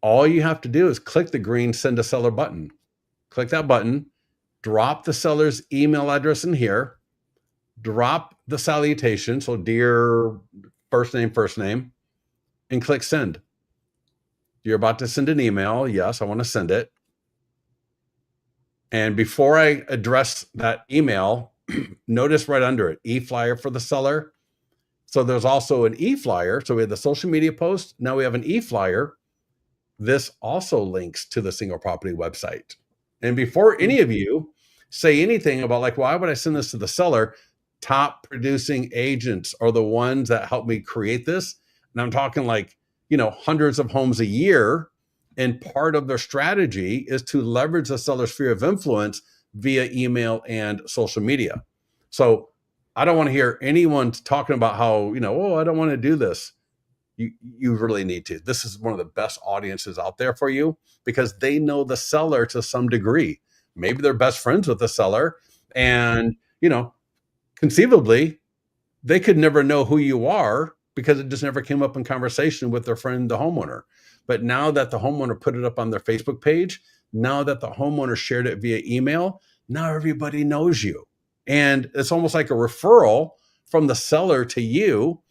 all you have to do is click the green Send a Seller button. Click that button, drop the seller's email address in here, drop the salutation, so dear first name, and click send. You're about to send an email. Yes, I want to send it. And before I address that email, notice right under it, e-flyer for the seller. So there's also an e-flyer. So we have the social media post. Now we have an e-flyer. This also links to the single property website. And before any of you say anything about like, why would I send this to the seller? Top producing agents are the ones that help me create this. And I'm talking like, hundreds of homes a year. And part of their strategy is to leverage the seller's sphere of influence via email and social media. So I don't want to hear anyone talking about how, oh, I don't want to do this. You really need to. This is one of the best audiences out there for you, because they know the seller to some degree. Maybe they're best friends with the seller, and conceivably they could never know who you are because it just never came up in conversation with their friend, the homeowner. But now that the homeowner put it up on their Facebook page, now that the homeowner shared it via email, now everybody knows you. And it's almost like a referral from the seller to you,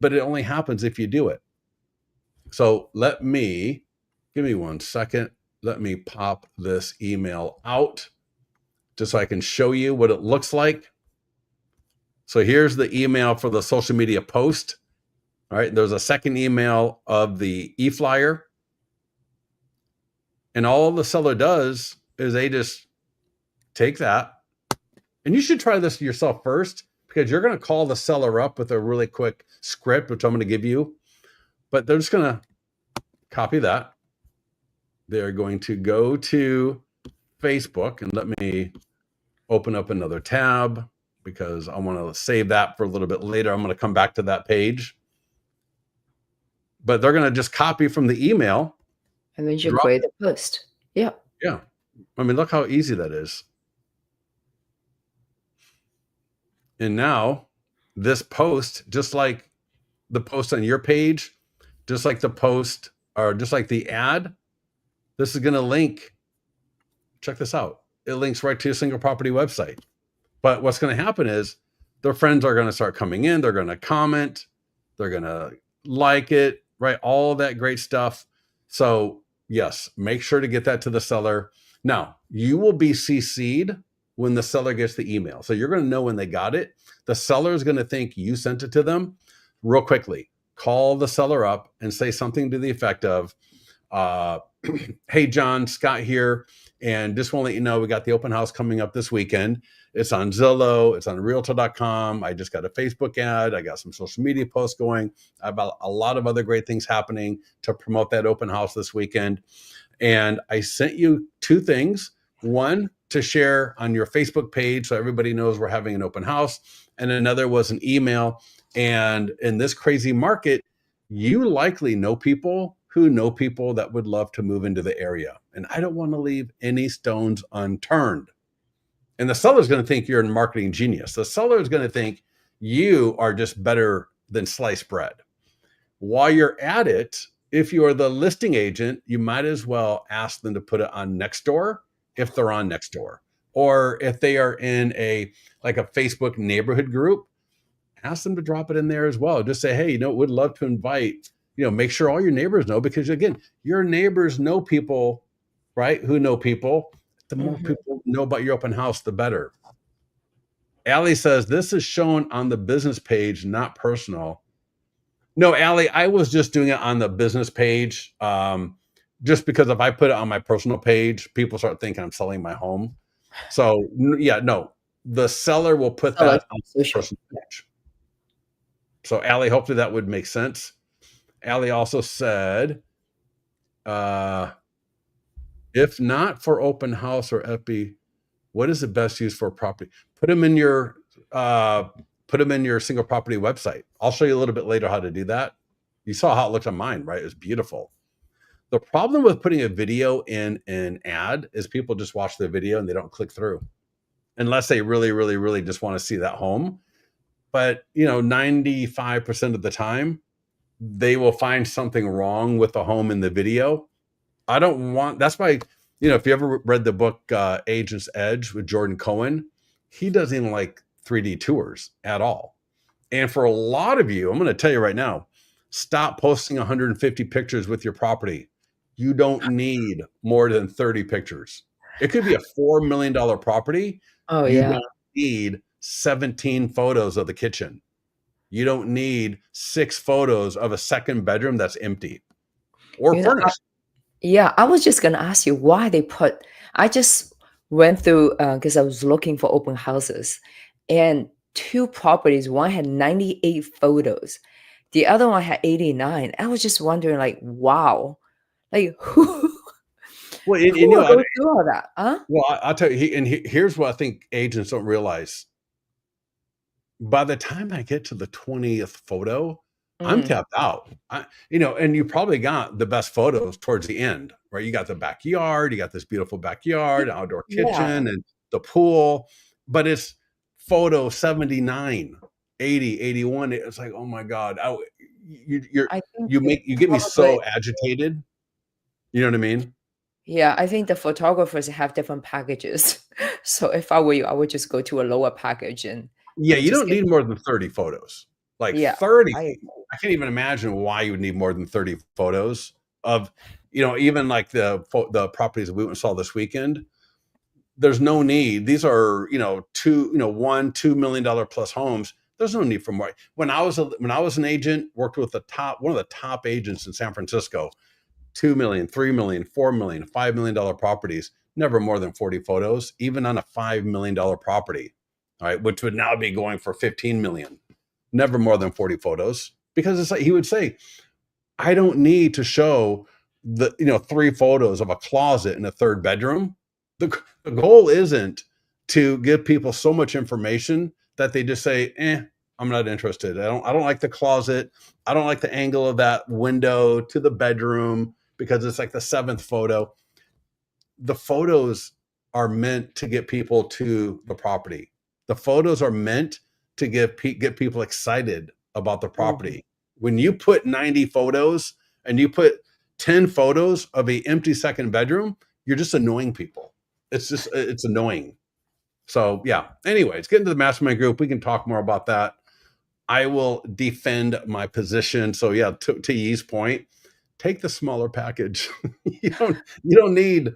but it only happens if you do it. So give me 1 second. Let me pop this email out just so I can show you what it looks like. So here's the email for the social media post. All right, there's a second email of the e-flyer. And all the seller does is they just take that. And you should try this yourself first, because you're going to call the seller up with a really quick script, which I'm going to give you. But they're just going to copy that. They're going to go to Facebook, and let me open up another tab because I want to save that for a little bit later. I'm going to come back to that page. But they're going to just copy from the email. And then you create the post. Yeah. Yeah. I mean, look how easy that is. And now this post, just like the post on your page, just like the post or just like the ad, this is going to link. Check this out. It links right to your single property website. But what's going to happen is their friends are going to start coming in. They're going to comment. They're going to like it, right? All that great stuff. So Yes, make sure to get that to the seller. Now, you will be CC'd when the seller gets the email. So you're going to know when they got it. The seller is going to think you sent it to them. Real quickly, call the seller up and say something to the effect of, uh, hey, John, Scott here. And just want to let you know we got the open house coming up this weekend. It's on Zillow, it's on Realtor.com. I just got a Facebook ad. I got some social media posts going. I've got a lot of other great things happening to promote that open house this weekend. And I sent you two things. One, to share on your Facebook page so everybody knows we're having an open house. And another was an email. And in this crazy market, you likely know people who know people that would love to move into the area. And I don't want to leave any stones unturned. And the seller's going to think you're a marketing genius. The seller is going to think you are just better than sliced bread. While you're at it, if you're the listing agent, you might as well ask them to put it on Nextdoor if they're on Nextdoor. Or if they are in a Facebook neighborhood group, ask them to drop it in there as well. Just say, hey, would love to invite, make sure all your neighbors know, because again, your neighbors know people, right? Who know people. The more Mhm. people know about your open house, the better. Allie says, this is shown on the business page, not personal. No, Allie, I was just doing it on the business page. Just because if I put it on my personal page, people start thinking I'm selling my home. So yeah, no, the seller will put So like that on the social. personal page. So Allie, hopefully that would make sense. Allie also said, uh, if not for open house or Epi, what is the best use for property? Put them in your single property website. I'll show you a little bit later how to do that. You saw how it looked on mine, right? It was beautiful. The problem with putting a video in an ad is people just watch the video and they don't click through unless they really, really, really just want to see that home. But 95% of the time, they will find something wrong with the home in the video. That's why, if you ever read the book Agent's Edge with Jordan Cohen, he doesn't even like 3D tours at all. And for a lot of you, I'm going to tell you right now, stop posting 150 pictures with your property. You don't need more than 30 pictures. It could be a $4 million property. Oh, You yeah. don't need 17 photos of the kitchen. You don't need 6 photos of a second bedroom that's empty or You know, furnished. yeah, I was just gonna ask you why they put I just went through, because I was looking for open houses, and 2 properties, one had 98 photos, the other one had 89. I was just wondering, like, wow, like, who Well, who will go through all that? Huh? I'll tell you, here's what I think agents don't realize. By the time I get to the 20th photo, I'm Mm. tapped out. And you probably got the best photos towards the end, right? You got the backyard, you got this beautiful backyard, outdoor Yeah, kitchen, and the pool, but it's photo 79, 80, 81. It's like, oh my God, I think you get me probably so agitated. You know what I mean? yeah, I think the photographers have different packages. So if I were you, I would just go to a lower package Yeah, and you just don't get need more than 30 photos. Like yeah, 30, I I can't even imagine why you would need more than 30 photos of, even like the properties that we went and saw this weekend. There's no need. These are, $1, $2 million plus homes. There's no need for more. When I was an agent, worked with one of the top agents in San Francisco, 2 million, 3 million, 4 million, $5 million properties, never more than 40 photos, even on a $5 million property, all right, which would now be going for 15 million, never more than 40 photos. Because it's like he would say, I don't need to show 3 photos of a closet in a third bedroom. The goal isn't to give people so much information that they just say, I'm not interested. I don't like the closet. I don't like the angle of that window to the bedroom because it's like the 7th photo. The photos are meant to get people to the property. The photos are meant to get people excited about the mhm. property. When you put 90 photos and you put 10 photos of a empty second bedroom, you're just annoying people. It's annoying. So yeah. Anyways, get into the mastermind group. We can talk more about that. I will defend my position. So yeah, to Yi's point, take the smaller package. You don't need,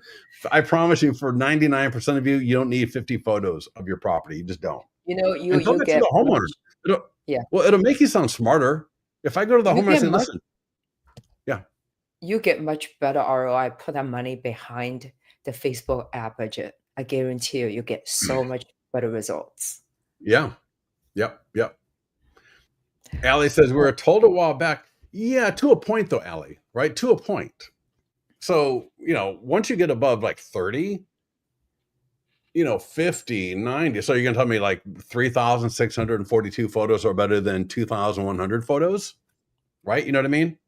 I promise you, for 99% of you, you don't need 50 photos of your property. You just don't. You know, you And tell you that to get the much, homeowner. It'll, yeah, well, it'll make you sound smarter. If I go to the you homeowner and get say, much listen, yeah, you get much better ROI, put that money behind the Facebook ad budget. I guarantee you, you get so much better results. yeah, yep, yep. Allie says, we Uh, were told a while back, yeah, to a point though, Allie, right? To a point. So, once you get above like 30, 50, 90. So you're going to tell me like 3,642 photos are better than 2,100 photos, right? You know what I mean?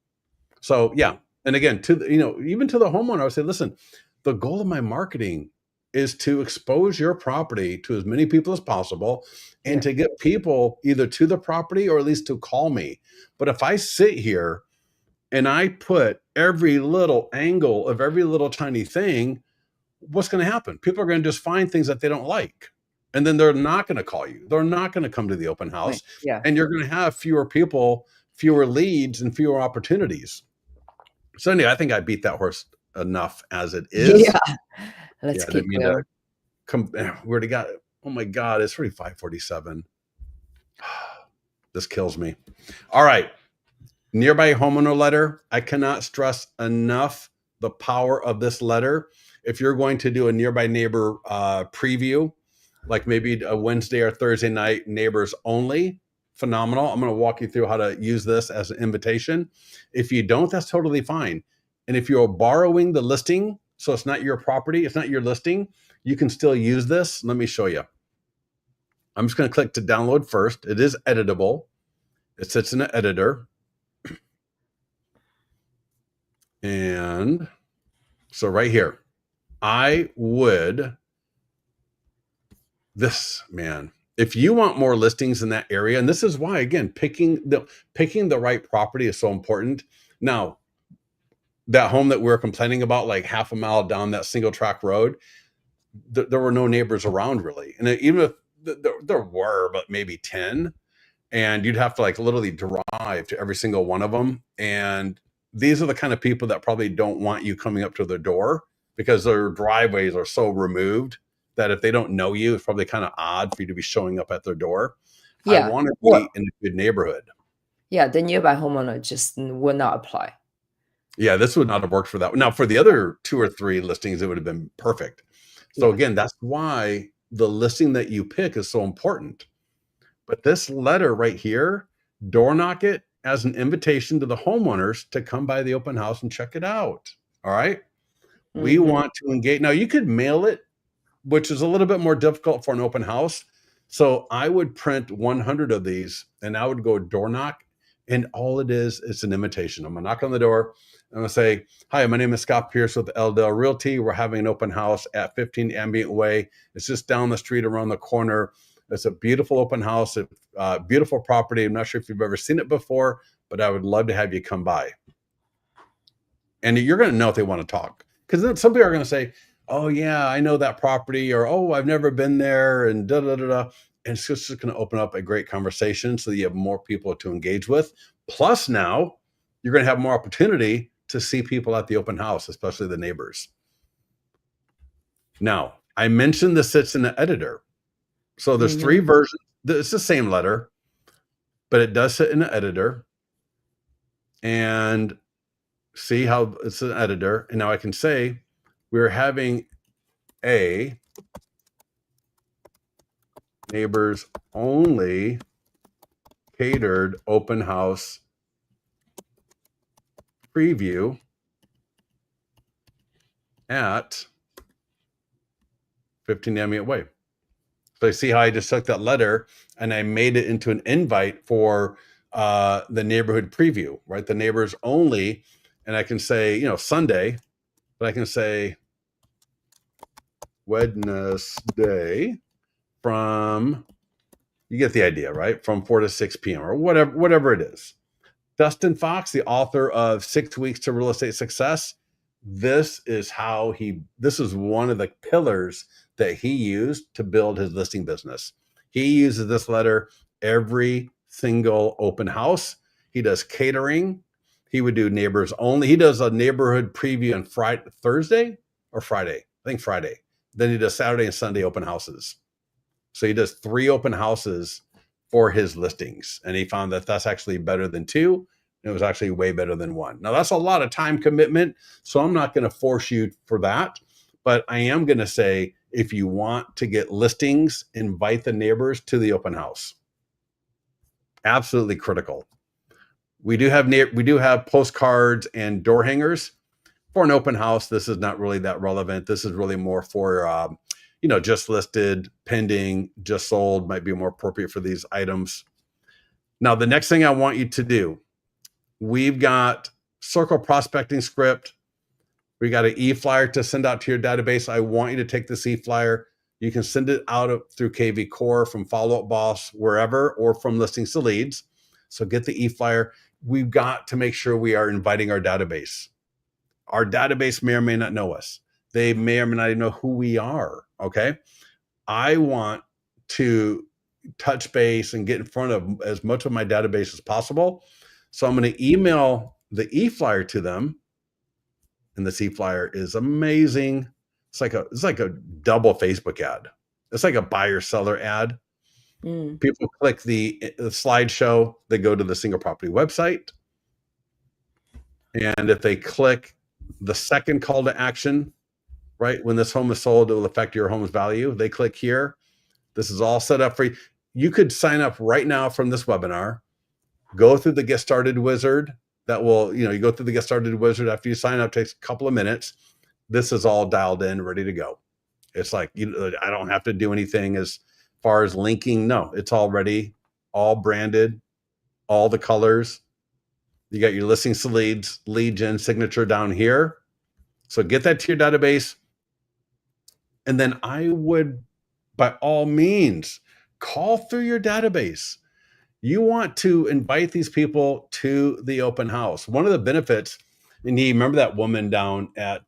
So yeah. And again, even to the homeowner, I would say, listen, the goal of my marketing is to expose your property to as many people as possible and yeah, to get people either to the property or at least to call me. But if I sit here and I put every little angle of every little tiny thing, what's going to happen? People are going to just find things that they don't like. And then they're not going to call you. They're not going to come to the open right, house. yeah. And you're going to have fewer people, fewer leads, and fewer opportunities. So anyway, I think I beat that horse enough as it is. Yeah, Yeah, let's I didn't keep mean to going. come. We already got. Oh my God, it's already 5:47. This kills me. All right, nearby homeowner letter. I cannot stress enough the power of this letter. If you're going to do a nearby neighbor preview, like maybe a Wednesday or Thursday night, neighbors only, phenomenal. I'm going to walk you through how to use this as an invitation. If you don't, that's totally fine. And if you're borrowing the listing, so it's not your property, it's not your listing, you can still use this. Let me show you. I'm just going to click to download first. It is editable. It sits in an editor. And so right here, I would, if you want more listings in that area, and this is why, again, picking the right property is so important. Now, that home that we were complaining about, like half a mile down that single track road, there were no neighbors around really. And even if there were, but maybe 10, and you'd have to like literally drive to every single one of them. And these are the kind of people that probably don't want you coming up to their door because their driveways are so removed that if they don't know you, it's probably kind of odd for you to be showing up at their door. I Yeah, want to well, be in a good neighborhood. yeah, the nearby homeowner just will not apply. Yeah, this would not have worked for that. Now, for the other 2 or 3 listings, it would have been perfect. So Yeah. again, that's why the listing that you pick is so important. But this letter right here, door knock it as an invitation to the homeowners to come by the open house and check it out. All right. We Mhm. want to engage. Now, you could mail it, which is a little bit more difficult for an open house. So I would print 100 of these and I would go door knock. And all it is, it's an invitation. I'm going to knock on the door. I'm going to say, hi, my name is Scott Pierce with Eldale Realty. We're having an open house at 15 Ambient Way. It's just down the street around the corner. It's a beautiful open house, a beautiful property. I'm not sure if you've ever seen it before, but I would love to have you come by. And you're going to know if they want to talk. Because then some people are going to say, oh, yeah, I know that property, or oh, I've never been there, and da da da da. And it's just going to open up a great conversation so that you have more people to engage with. Plus, now you're going to have more opportunity to see people at the open house, especially the neighbors. Now, I mentioned this sits in the editor. So there's 3 Mhm. versions. It's the same letter, but it does sit in the editor. And see how it's an editor. And now I can say we're having a neighbors only catered open house preview at 15 Amient Way. So you see how I just took that letter and I made it into an invite for the neighborhood preview, right? The neighbors only. And I can say, Sunday, but I can say Wednesday from, you get the idea, right? From 4 to 6 p.m. or whatever it is. Dustin Fox, the author of 6 Weeks to Real Estate Success, this is one of the pillars that he used to build his listing business. He uses this letter every single open house. He does catering. he would do neighbors only. He does a neighborhood preview on Thursday or Friday. I think Friday. Then he does Saturday and Sunday open houses. So he does 3 open houses for his listings. And he found that that's actually better than 2. And it was actually way better than 1. Now that's a lot of time commitment. So I'm not going to force you for that. But I am going to say, if you want to get listings, invite the neighbors to the open house. Absolutely critical. We do have postcards and door hangers for an open house. This is not really that relevant. This is really more for, just listed, pending, just sold might be more appropriate for these items. Now, the next thing I want you to do, we've got circle prospecting script. We got an e-flyer to send out to your database. I want you to take this e-flyer. You can send it out through KV Core, from Follow Up Boss, wherever, or from Listings to Leads. So get the e-flyer. We've got to make sure we are inviting our database. Our database may or may not know us. They may or may not even know who we are, okay? I want to touch base and get in front of as much of my database as possible. So I'm going to email the e-flyer to them. And this e-flyer is amazing. It's like a double Facebook ad. It's like a buyer-seller ad. People click the slideshow, they go to the single property website. And if they click the second call to action, right, when this home is sold, it will affect your home's value. They click here. This is all set up for you. You could sign up right now from this webinar, go through the Get Started wizard. That will, you go through the Get Started wizard after you sign up, takes a couple of minutes. This is all dialed in, ready to go. It's like, I don't have to do anything as far as linking. No, it's all ready, all branded, all the colors. You got your listings to leads, lead gen signature down here. So get that to your database. And then I would, by all means, call through your database. You want to invite these people to the open house. One of the benefits, and you remember that woman down at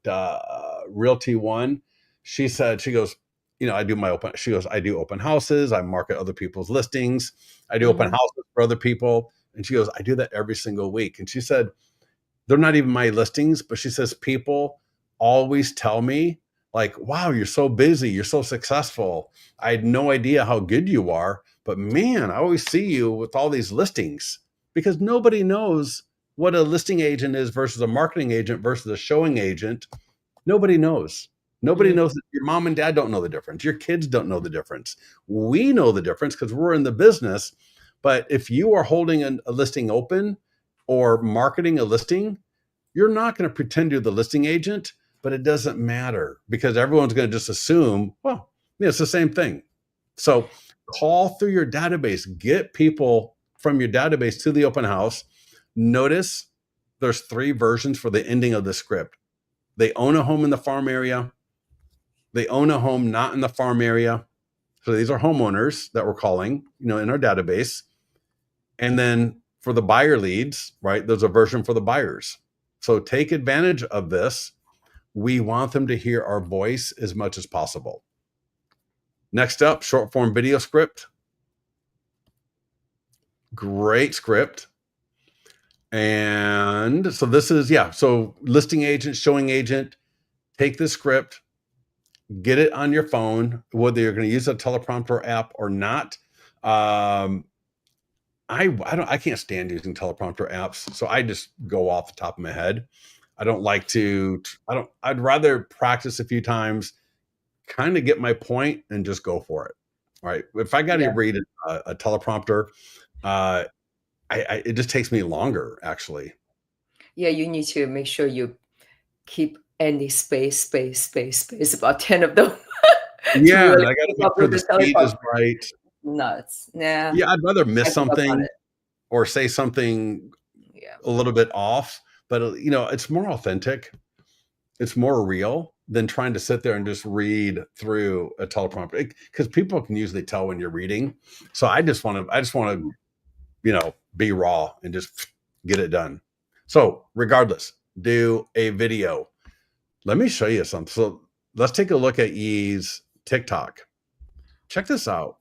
Realty One? She goes, I do open houses. I market other people's listings. I do open houses for other people. And she goes, I do that every single week. And she said, they're not even my listings, but she says, people always tell me, like, wow, you're so busy. You're so successful. I had no idea how good you are. But man, I always see you with all these listings, because nobody knows what a listing agent is versus a marketing agent versus a showing agent. Nobody knows. Nobody knows that. Your mom and dad don't know the difference. Your kids don't know the difference. We know the difference because we're in the business. But if you are holding a listing open or marketing a listing, you're not going to pretend you're the listing agent, but it doesn't matter because everyone's going to just assume, well, it's the same thing. So call through your database, get people from your database to the open house. Notice there's 3 versions for the ending of the script. They own a home in the farm area. They own a home not in the farm area. So these are homeowners that we're calling, in our database. And then for the buyer leads, right, there's a version for the buyers. So take advantage of this. We want them to hear our voice as much as possible. Next up, short form video script. Great script. And so this is, so listing agent, showing agent, take this script, get it on your phone, whether you're going to use a teleprompter app or not. I can't stand using teleprompter apps, so I just go off the top of my head. I don't like to, I'd rather practice a few times, kind of get my point and just go for it. All right. If I got to read a teleprompter, it just takes me longer, actually. Yeah, you need to make sure you keep any space, about 10 of them. Yeah, really I got to make sure the speed is right. Nuts. Nah. Yeah, I'd rather miss something it. or say something a little bit off, but it's more authentic. It's more real than trying to sit there and just read through a teleprompter, because people can usually tell when you're reading. So I just want to, be raw and just get it done. So regardless, do a video. Let me show you something. So let's take a look at Ye's TikTok. Check this out.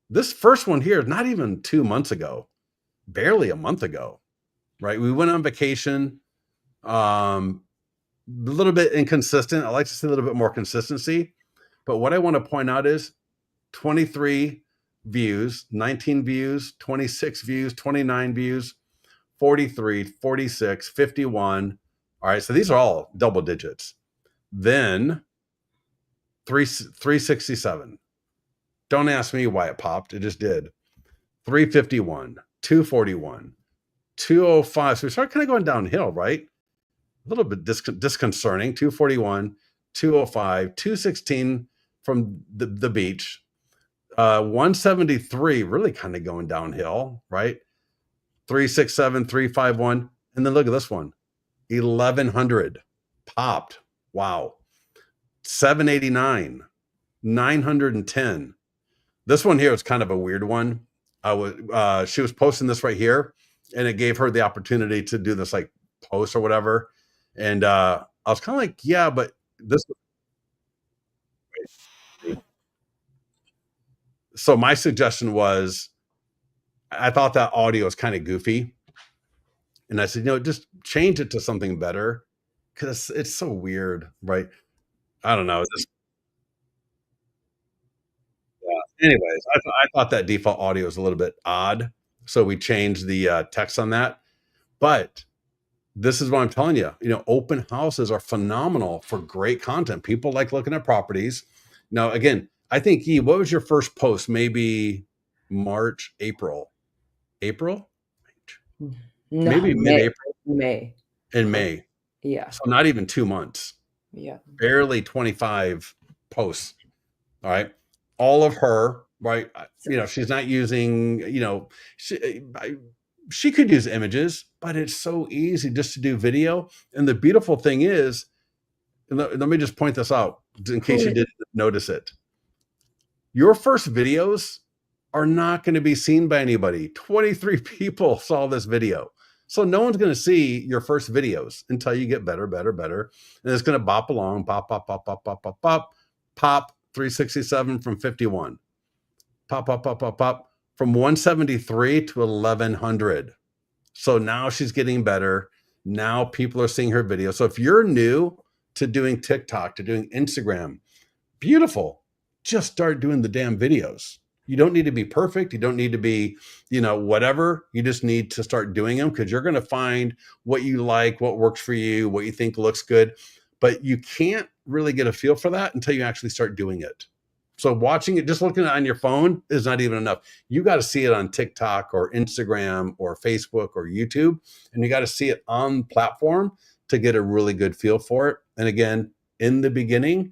This first one here is not even 2 months ago, barely a month ago. right? We went on vacation. A little bit inconsistent. I like to see a little bit more consistency. But what I want to point out is 23 views, 19 views, 26 views, 29 views, 43, 46, 51. All right. So these are all double digits. Then 367. Don't ask me why it popped. It just did. 351, 241, 205. So we start kind of going downhill, right? A little bit disconcerting. 241, 205, 216 from the beach. 173 really kind of going downhill, right? 367, 351. And then look at this one. 1100 popped. Wow. 789, 910. This one here is kind of a weird one. She was posting this right here, and it gave her the opportunity to do this like post or whatever. And I was kind of like, yeah, but this. So my suggestion was, I thought that audio was kind of goofy, and I said, just change it to something better because it's so weird, right? I don't know. Anyways, I thought that default audio was a little bit odd, so we changed the text on that. But this is what I'm telling you. Open houses are phenomenal for great content. People like looking at properties. Now, again, I think, what was your first post? Maybe March, April, No, maybe mid-April. May. In May. Yeah. So not even 2 months. Yeah. Barely 25 posts. All right. All of her, right? She's not using, she could use images, but it's so easy just to do video. And the beautiful thing is, let me just point this out in case you didn't notice it. Your first videos are not going to be seen by anybody. 23 people saw this video. So no one's going to see your first videos until you get better. And it's going to bop along, pop, 367 from 51. Pop, from 173 to 1100. So now she's getting better. Now people are seeing her video. So if you're new to doing TikTok, to doing Instagram, beautiful. Just start doing the damn videos. You don't need to be perfect. You don't need to be, whatever. You just need to start doing them because you're going to find what you like, what works for you, what you think looks good. But you can't really get a feel for that until you actually start doing it. So watching it, just looking at it on your phone is not even enough. You got to see it on TikTok or Instagram or Facebook or YouTube, and you got to see it on platform to get a really good feel for it. And again, in the beginning,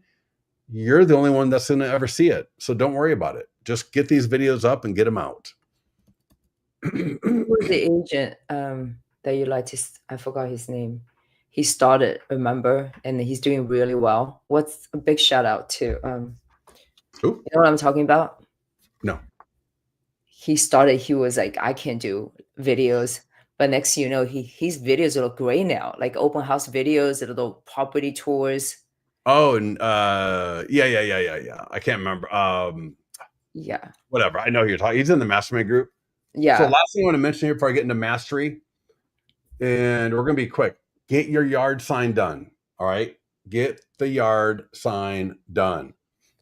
you're the only one that's going to ever see it. So don't worry about it. Just get these videos up and get them out. Who was the agent that you like to, I forgot his name. He started, remember, and he's doing really well. What's a big shout out to? Who? You know what I'm talking about? No. He started, he was like, I can't do videos. But next, his videos look great now, like open house videos, little property tours. Oh, and yeah. I can't remember. Yeah. Whatever. I know who you're talking. He's in the mastermind group. Yeah. So last thing I want to mention here before I get into mastery, and we're going to be quick. Get your yard sign done. All right. Get the yard sign done.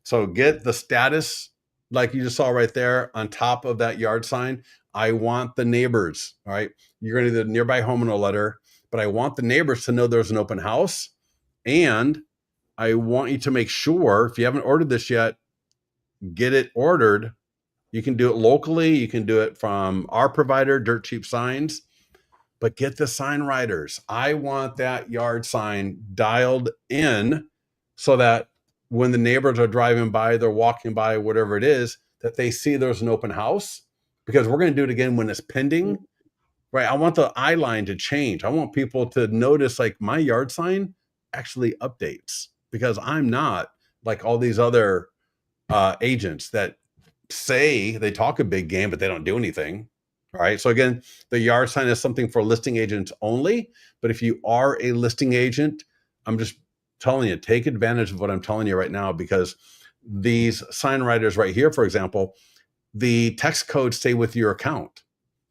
So get the status, like you just saw right there on top of that yard sign. I want the neighbors. All right. You're going to do the nearby homeowner letter, but I want the neighbors to know there's an open house. And I want you to make sure, if you haven't ordered this yet, get it ordered. You can do it locally. You can do it from our provider, Dirt Cheap Signs, but get the sign writers. I want that yard sign dialed in so that when the neighbors are driving by, they're walking by, whatever it is, that they see there's an open house, because we're going to do it again when it's pending, right? I want the eye line to change. I want people to notice, like, my yard sign actually updates, because I'm not like all these other agents that say they talk a big game, but they don't do anything. All right. So again, the yard sign is something for listing agents only. But if you are a listing agent, I'm just telling you, take advantage of what I'm telling you right now, because these sign writers right here, for example, the text codes stay with your account.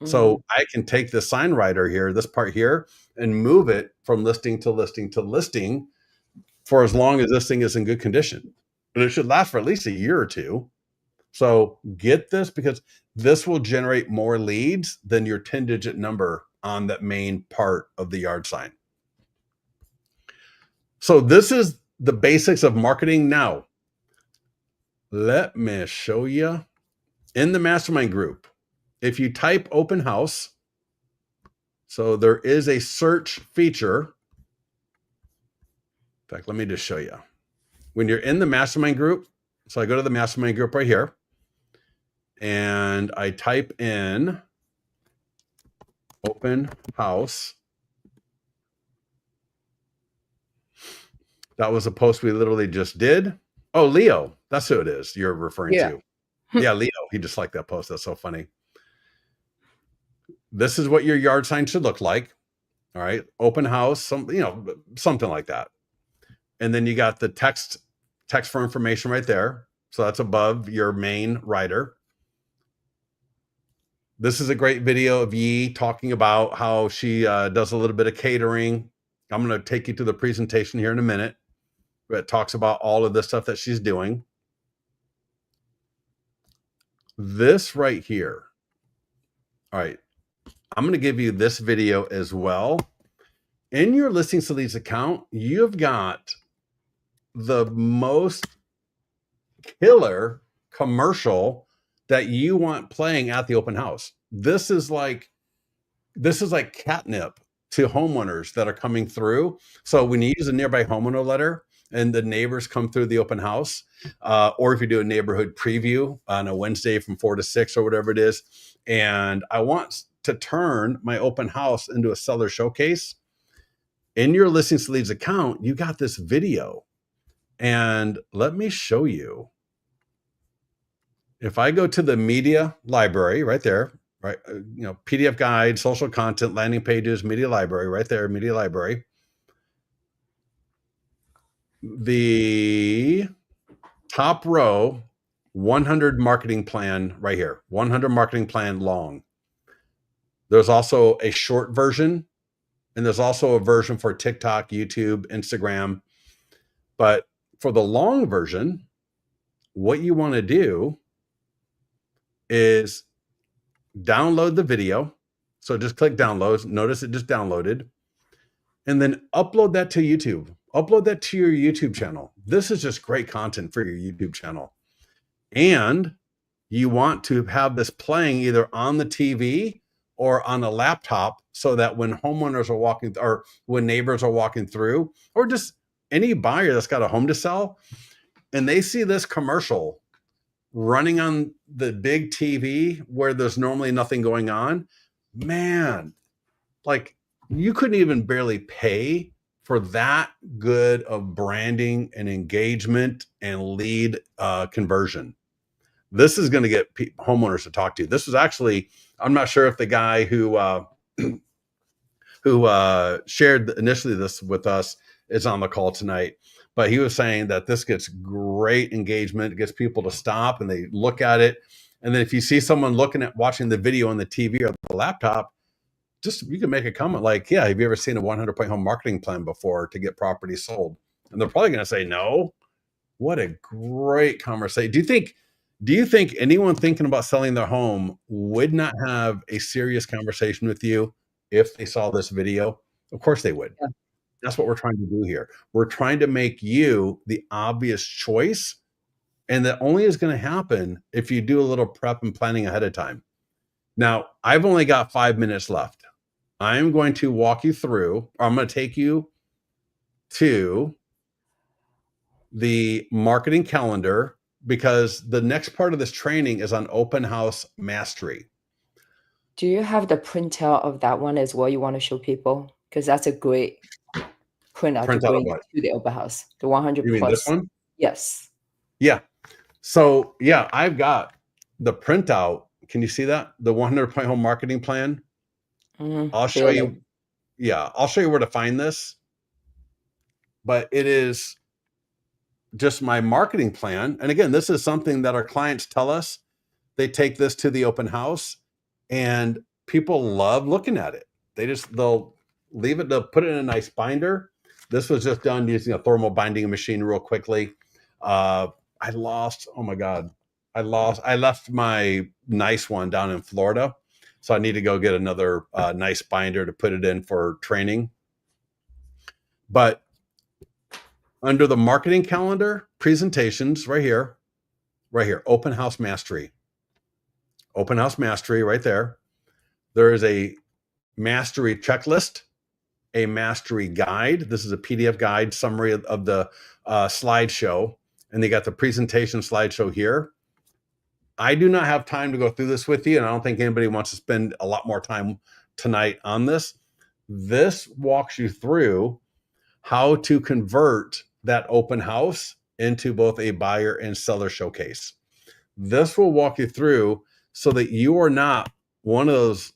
Mm. So I can take this sign writer here, this part here, and move it from listing to listing to listing for as long as this thing is in good condition. And it should last for at least a year or two. So get this, because this will generate more leads than your 10-digit number on that main part of the yard sign. So this is the basics of marketing. Now, let me show you in the mastermind group. If you type open house, so there is a search feature. In fact, let me just show you. When you're in the mastermind group, so I go to the mastermind group right here, and I type in open house. That was a post we literally just did. Oh, Leo, that's who it is you're referring Yeah. to. Yeah, Leo, he just liked that post. That's so funny. This is what your yard sign should look like. All right, open house, something like that. And then you got the text for information right there. So that's above your main writer. This is a great video of Yi talking about how she does a little bit of catering. I'm going to take you to the presentation here in a minute. It talks about all of the stuff that she's doing. This right here. All right. I'm going to give you this video as well. In your listings to leads account, you've got the most killer commercial that you want playing at the open house. This is like catnip to homeowners that are coming through. So when you use a nearby homeowner letter and the neighbors come through the open house, or if you do a neighborhood preview on a Wednesday from 4 to 6 or whatever it is, and I want to turn my open house into a seller showcase, in your listings to leads account, you got this video. And let me show you. If I go to the media library right there, right, PDF guide, social content, landing pages, media library, right there, media library. The top row, 100 marketing plan right here, 100 marketing plan long. There's also a short version, and there's also a version for TikTok, YouTube, Instagram. But for the long version, what you want to do is download the video. So just click download. Notice it just downloaded. And then upload that to YouTube. Upload that to your YouTube channel. This is just great content for your YouTube channel. And you want to have this playing either on the TV or on a laptop, so that when homeowners are walking, or when neighbors are walking through, or just any buyer that's got a home to sell, and they see this commercial running on the big TV where there's normally nothing going on, man, like you couldn't even barely pay for that good of branding and engagement and lead conversion. This is going to get homeowners to talk to you. This was actually, I'm not sure if the guy who shared initially this with us is on the call tonight, but he was saying that this gets great engagement. It gets people to stop and they look at it. And then if you see someone watching the video on the TV or the laptop, you can make a comment like, yeah, have you ever seen a 100-point home marketing plan before to get property sold? And they're probably going to say no. What a great conversation. Do you think anyone thinking about selling their home would not have a serious conversation with you if they saw this video? Of course they would. Yeah. That's what we're trying to do here. We're trying to make you the obvious choice. And that only is going to happen if you do a little prep and planning ahead of time. Now, I've only got 5 minutes left. I'm going to walk you through, or I'm going to take you to the marketing calendar, because the next part of this training is on open house mastery. Do you have the printout of that one as well you want to show people? Because that's a great printout to bring to the open house. The 100 You mean plus. this one? Yes. Yeah. So yeah, I've got the printout. Can you see that? The 100-point home marketing plan. I'll show you. Yeah, I'll show you where to find this. But it is just my marketing plan. And again, this is something that our clients tell us. They take this to the open house, and people love looking at it. They'll leave it, they'll put it in a nice binder. This was just done using a thermal binding machine real quickly. Uh, I lost, oh my God, I left my nice one down in Florida. So I need to go get another nice binder to put it in for training. But under the marketing calendar, presentations right here, open house mastery right there. There is a mastery checklist, a mastery guide. This is a PDF guide summary of the slideshow. And they got the presentation slideshow here. I do not have time to go through this with you, and I don't think anybody wants to spend a lot more time tonight on this. This walks you through how to convert that open house into both a buyer and seller showcase. This will walk you through so that you are not one of those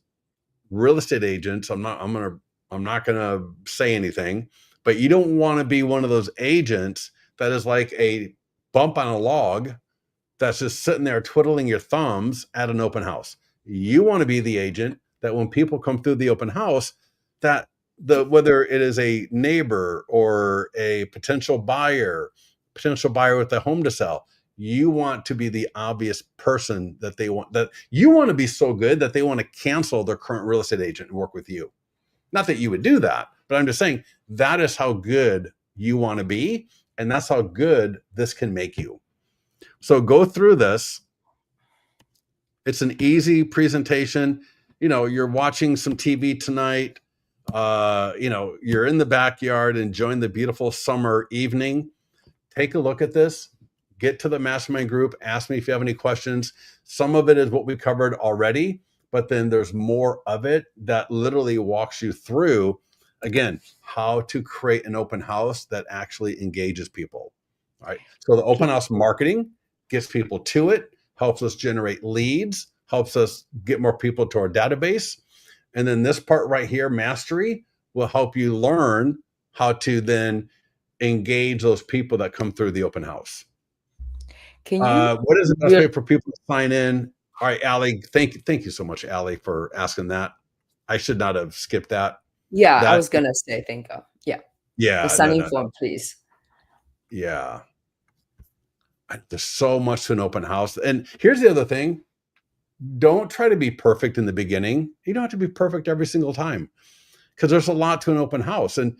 real estate agents. I'm not gonna say anything, but you don't want to be one of those agents that is like a bump on a log that's just sitting there twiddling your thumbs at an open house. You want to be the agent that when people come through the open house, that whether it is a neighbor or a potential buyer with a home to sell, you want to be the obvious person that they want, that you want to be so good that they want to cancel their current real estate agent and work with you. Not that you would do that, but I'm just saying that is how good you want to be. And that's how good this can make you. So go through this. It's an easy presentation. You're watching some TV tonight. You're in the backyard enjoying the beautiful summer evening. Take a look at this. Get to the mastermind group. Ask me if you have any questions. Some of it is what we covered already, but then there's more of it that literally walks you through, again, how to create an open house that actually engages people. All right. So the open house marketing gets people to it, helps us generate leads, helps us get more people to our database. And then this part right here, mastery, will help you learn how to then engage those people that come through the open house. Can you? What is the best way for people to sign in? All right, Allie, thank you so much, Allie, for asking that. I should not have skipped that. Yeah, I was gonna say, thank you. Yeah. The Yeah, signing no. form, please. Yeah. There's so much to an open house. And here's the other thing. Don't try to be perfect in the beginning. You don't have to be perfect every single time, because there's a lot to an open house. And,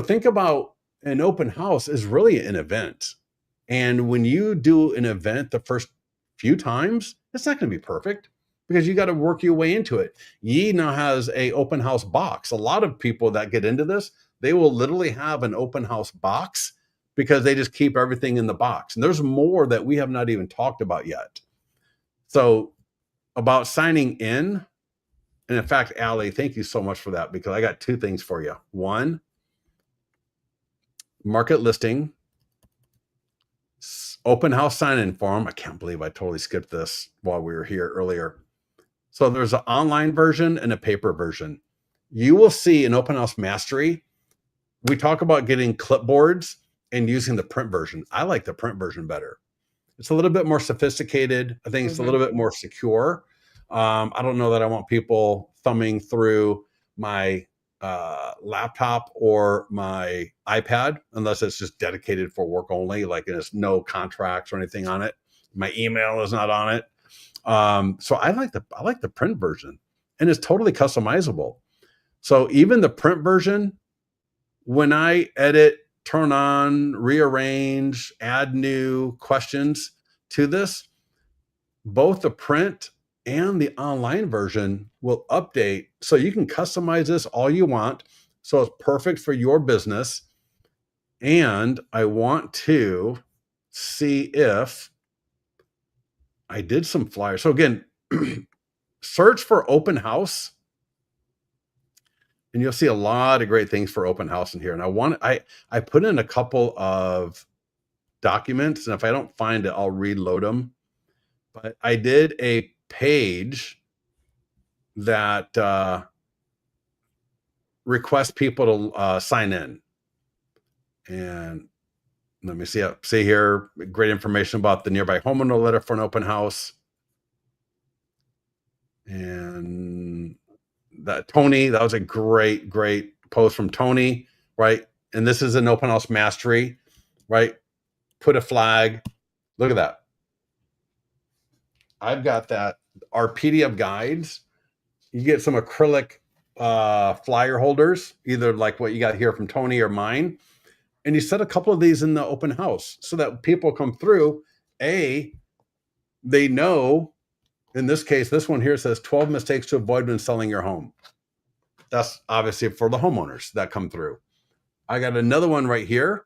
think about an open house is really an event. And when you do an event the first few times, it's not going to be perfect because you got to work your way into it. Yee now has a open house box. A lot of people that get into this, they will literally have an open house box because they just keep everything in the box. And there's more that we have not even talked about yet. So about signing in, and in fact, Allie, thank you so much for that, because I got two things for you. One, market listing, open house sign-in form. I can't believe I totally skipped this while we were here earlier. So there's an online version and a paper version. You will see in Open House Mastery, we talk about getting clipboards and using the print version. I like the print version better. It's a little bit more sophisticated. I think it's a little bit more secure. I don't know that I want people thumbing through my laptop or my iPad unless it's just dedicated for work only, like there's no contracts or anything on it. My email is not on it. So I like the print version, and it's totally customizable. So even the print version, when I edit, turn on, rearrange, add new questions to this, both the print and the online version will update. So you can customize this all you want. So it's perfect for your business. And I want to see if I did some flyers. So again, search for open house, and you'll see a lot of great things for open house in here. And I put in a couple of documents, and if I don't find it, I'll reload them. But I did a page that requests people to sign in. And let me see here, great information about the nearby homeowner letter for an open house. And that Tony, that was a great, great post from Tony, right? And this is an open house mastery, right? Put a flag. Look at that. I've got that. Our PDF guides, you get some acrylic flyer holders, either like what you got here from Tony or mine. And you set a couple of these in the open house so that people come through. They know, in this case, this one here says 12 mistakes to avoid when selling your home. That's obviously for the homeowners that come through. I got another one right here,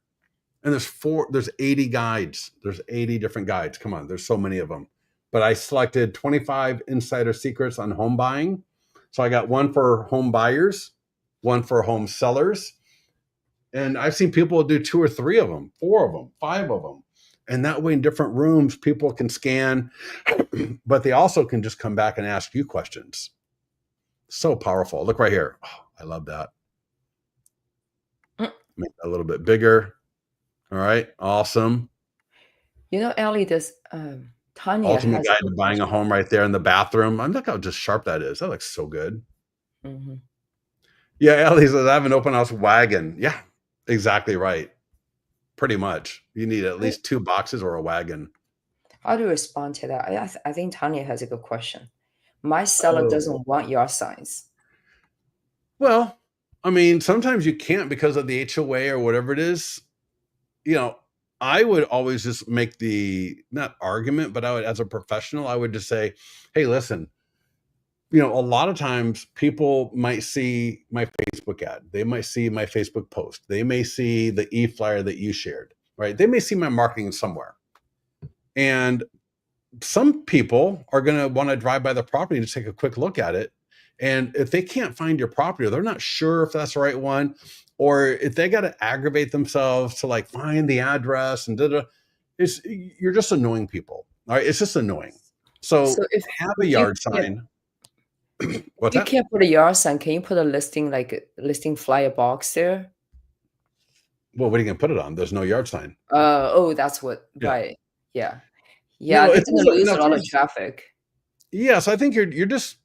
and there's 80 guides. There's 80 different guides. Come on, there's so many of them. But I selected 25 insider secrets on home buying. So I got one for home buyers, one for home sellers. And I've seen people do 2 or 3 of them, 4 of them, 5 of them. And that way in different rooms, people can scan, but they also can just come back and ask you questions. So powerful. Look right here. Oh, I love that. Make that a little bit bigger. All right. Awesome. You know, Ellie, this Tanya Ultimate has a guide good to buying a question. home right there in the bathroom. I look how just sharp that is. That looks so good. Mhm. Yeah, Ellie says I have an open house wagon. Yeah, exactly right. Pretty much. You need at least 2 boxes or a wagon. How do you respond to that? I think Tanya has a good question. My seller Oh. doesn't want yard signs. Well, I mean, sometimes you can't because of the HOA or whatever it is. You know, I would always just make the not argument, but I would, as a professional, I would just say, hey, listen, a lot of times people might see my Facebook ad. They might see my Facebook post. They may see the e-flyer that you shared, right? They may see my marketing somewhere. And some people are going to want to drive by the property to take a quick look at it. And if they can't find your property, or they're not sure if that's the right one, or if they got to aggravate themselves to like find the address and you're just annoying people. All right. It's just annoying. So So have a if you yard can't sign. What's you that? can't put a yard sign, can you put a listing like a listing flyer box there? Well, what are you going to put it on? There's no yard sign. Oh, that's what, Yeah. right. Yeah. Yeah, No, they're it's gonna lose no, a lot of traffic. yeah. So I think you're just,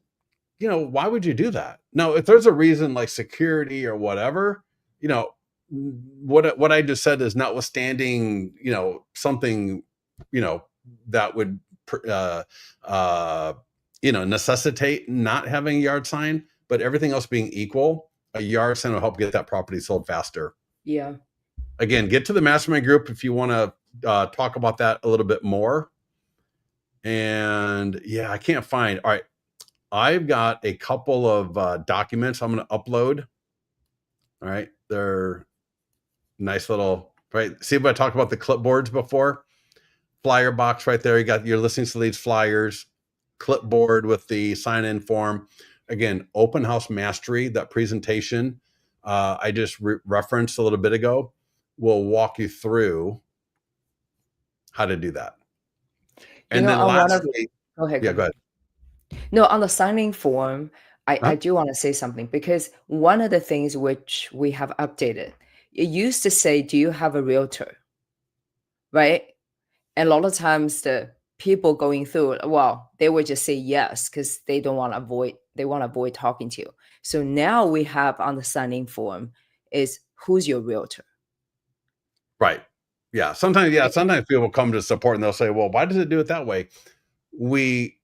why would you do that? Now, if there's a reason like security or whatever, you know, what I just said is notwithstanding, something, that would, uh, uh, necessitate not having a yard sign, but everything else being equal, a yard sign will help get that property sold faster. Yeah. Again, get to the mastermind group if you want to talk about that a little bit more. And yeah, I can't find. All right. I've got a couple of documents I'm going to upload. All right. They're nice little, right? See if I talked about the clipboards before? Flyer box right there. You got your listings to leads flyers, clipboard with the sign in form. Again, open house mastery, that presentation I just referenced a little bit ago will walk you through how to do that. You And know, then on one of lastly, Go ahead, go yeah, go ahead. ahead. No, on the signing form, I Huh? do wanna say something because one of the things which we have updated, it used to say, "Do you have a realtor?" Right? And a lot of times the people going through it, well, they would just say yes because they wanna avoid talking to you. So now we have on the signing form is, "Who's your realtor?" Right. Yeah. Right? Sometimes people come to support and they'll say, well, why does it do it that way? We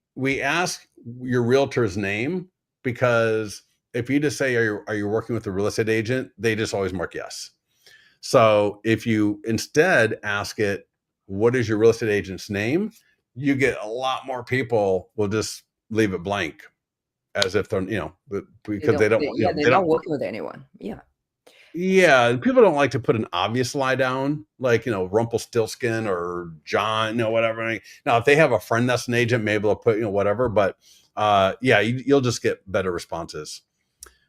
ask your realtor's name because if you just say, are you working with a real estate agent? They just always mark yes. So if you instead ask it, what is your real estate agent's name? You get a lot more people will just leave it blank as if they're, because they don't, They're they not don't. working with anyone. Yeah. Yeah, people don't like to put an obvious lie down, like, Rumpelstiltskin or John, whatever. Now, if they have a friend that's an agent, maybe they'll put, whatever. But yeah, you'll just get better responses.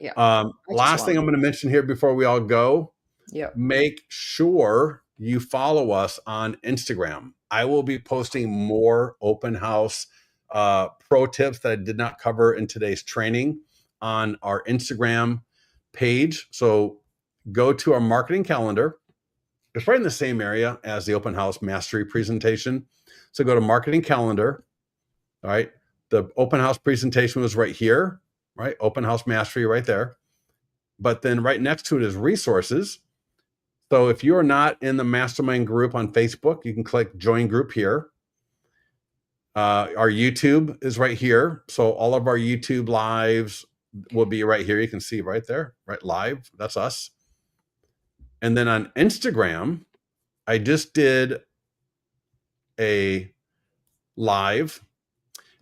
Yeah. I just Last want thing I'm going to mention here before we all go, Yeah. make sure you follow us on Instagram. I will be posting more open house pro tips that I did not cover in today's training on our Instagram page. So go to our marketing calendar. It's right in the same area as the open house mastery presentation. So go to marketing calendar. All right. The open house presentation was right here. right? Open house mastery right there. But then right next to it is resources. So if you're not in the mastermind group on Facebook, you can click join group here. Our YouTube is right here. So all of our YouTube lives will be right here. You can see right there, right live. That's us. And then on Instagram, I just did a live,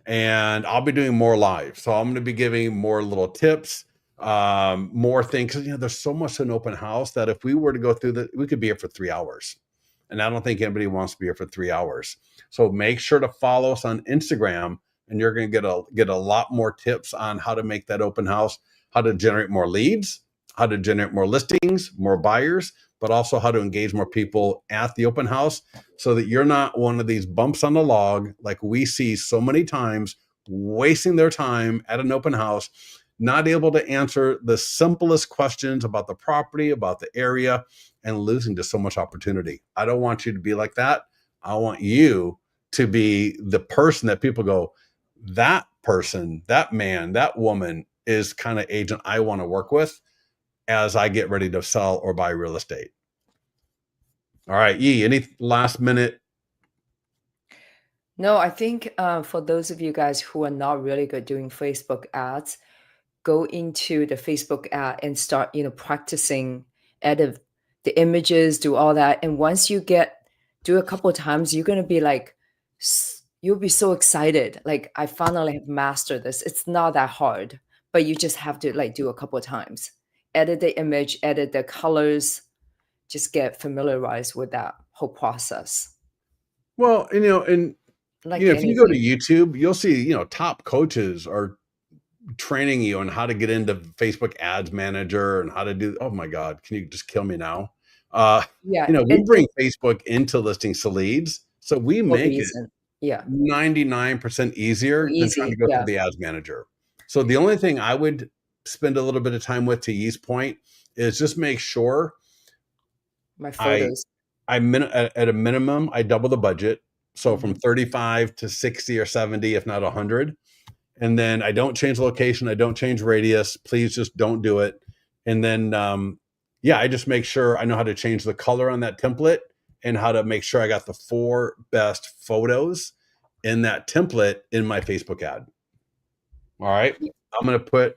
and I'll be doing more live. So I'm going to be giving more little tips, more things. There's so much in open house that if we were to go through that, we could be here for 3 hours. And I don't think anybody wants to be here for 3 hours. So make sure to follow us on Instagram, and you're going to get a lot more tips on how to make that open house, how to generate more leads, how to generate more listings, more buyers, but also how to engage more people at the open house so that you're not one of these bumps on the log like we see so many times, wasting their time at an open house, not able to answer the simplest questions about the property, about the area, and losing just so much opportunity. I don't want you to be like that. I want you to be the person that people go, that person, that man, that woman is kind of agent I want to work with as I get ready to sell or buy real estate. All right, Yi, any last minute? No, I think for those of you guys who are not really good doing Facebook ads, go into the Facebook ad and start, practicing, edit the images, do all that. And once you do a couple of times, you're going to be like, you'll be so excited. Like, I finally have mastered this. It's not that hard, but you just have to like do a couple of times. Edit the image, edit the colors, just get familiarized with that whole process. Well, and Like if you go to anything. YouTube, you'll see, top coaches are training you on how to get into Facebook Ads Manager and how to do. Oh my God, can you just kill me now? Yeah. We bring Facebook into listings to leads, so we For make it reason. Yeah. 99% So easier than trying to easy. go through Yeah. the Ads Manager. So the only thing I would spend a little bit of time with, to Ye's point, is just make sure My I photos. at a minimum, I double the budget. So from Mhm. 35 to 60 or 70, if not 100. And then I don't change location. I don't change radius. Please just don't do it. And then, I just make sure I know how to change the color on that template and how to make sure I got the 4 best photos in that template in my Facebook ad. All right. I'm going to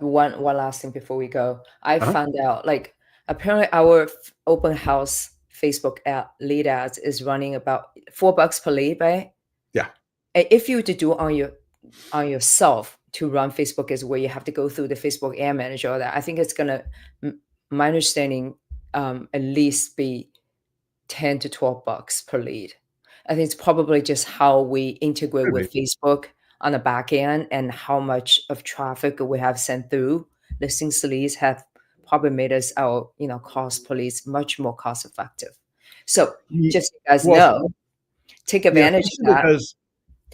One last thing before we go. I uh found out, like, apparently our open house Facebook ad lead ads is running about $4 per lead, right? yeah. If you were to do it on yourself to run Facebook is where you have to go through the Facebook Ad Manager, all that. I think it's gonna, my understanding, at least be 10 to $12 per lead. I think it's probably just how we integrate Could be. with Facebook on the back end and how much of traffic we have sent through. Listings leads have probably made us our, cost per leads much more cost effective. So Ye- just so you guys Well, know, take yeah, advantage of especially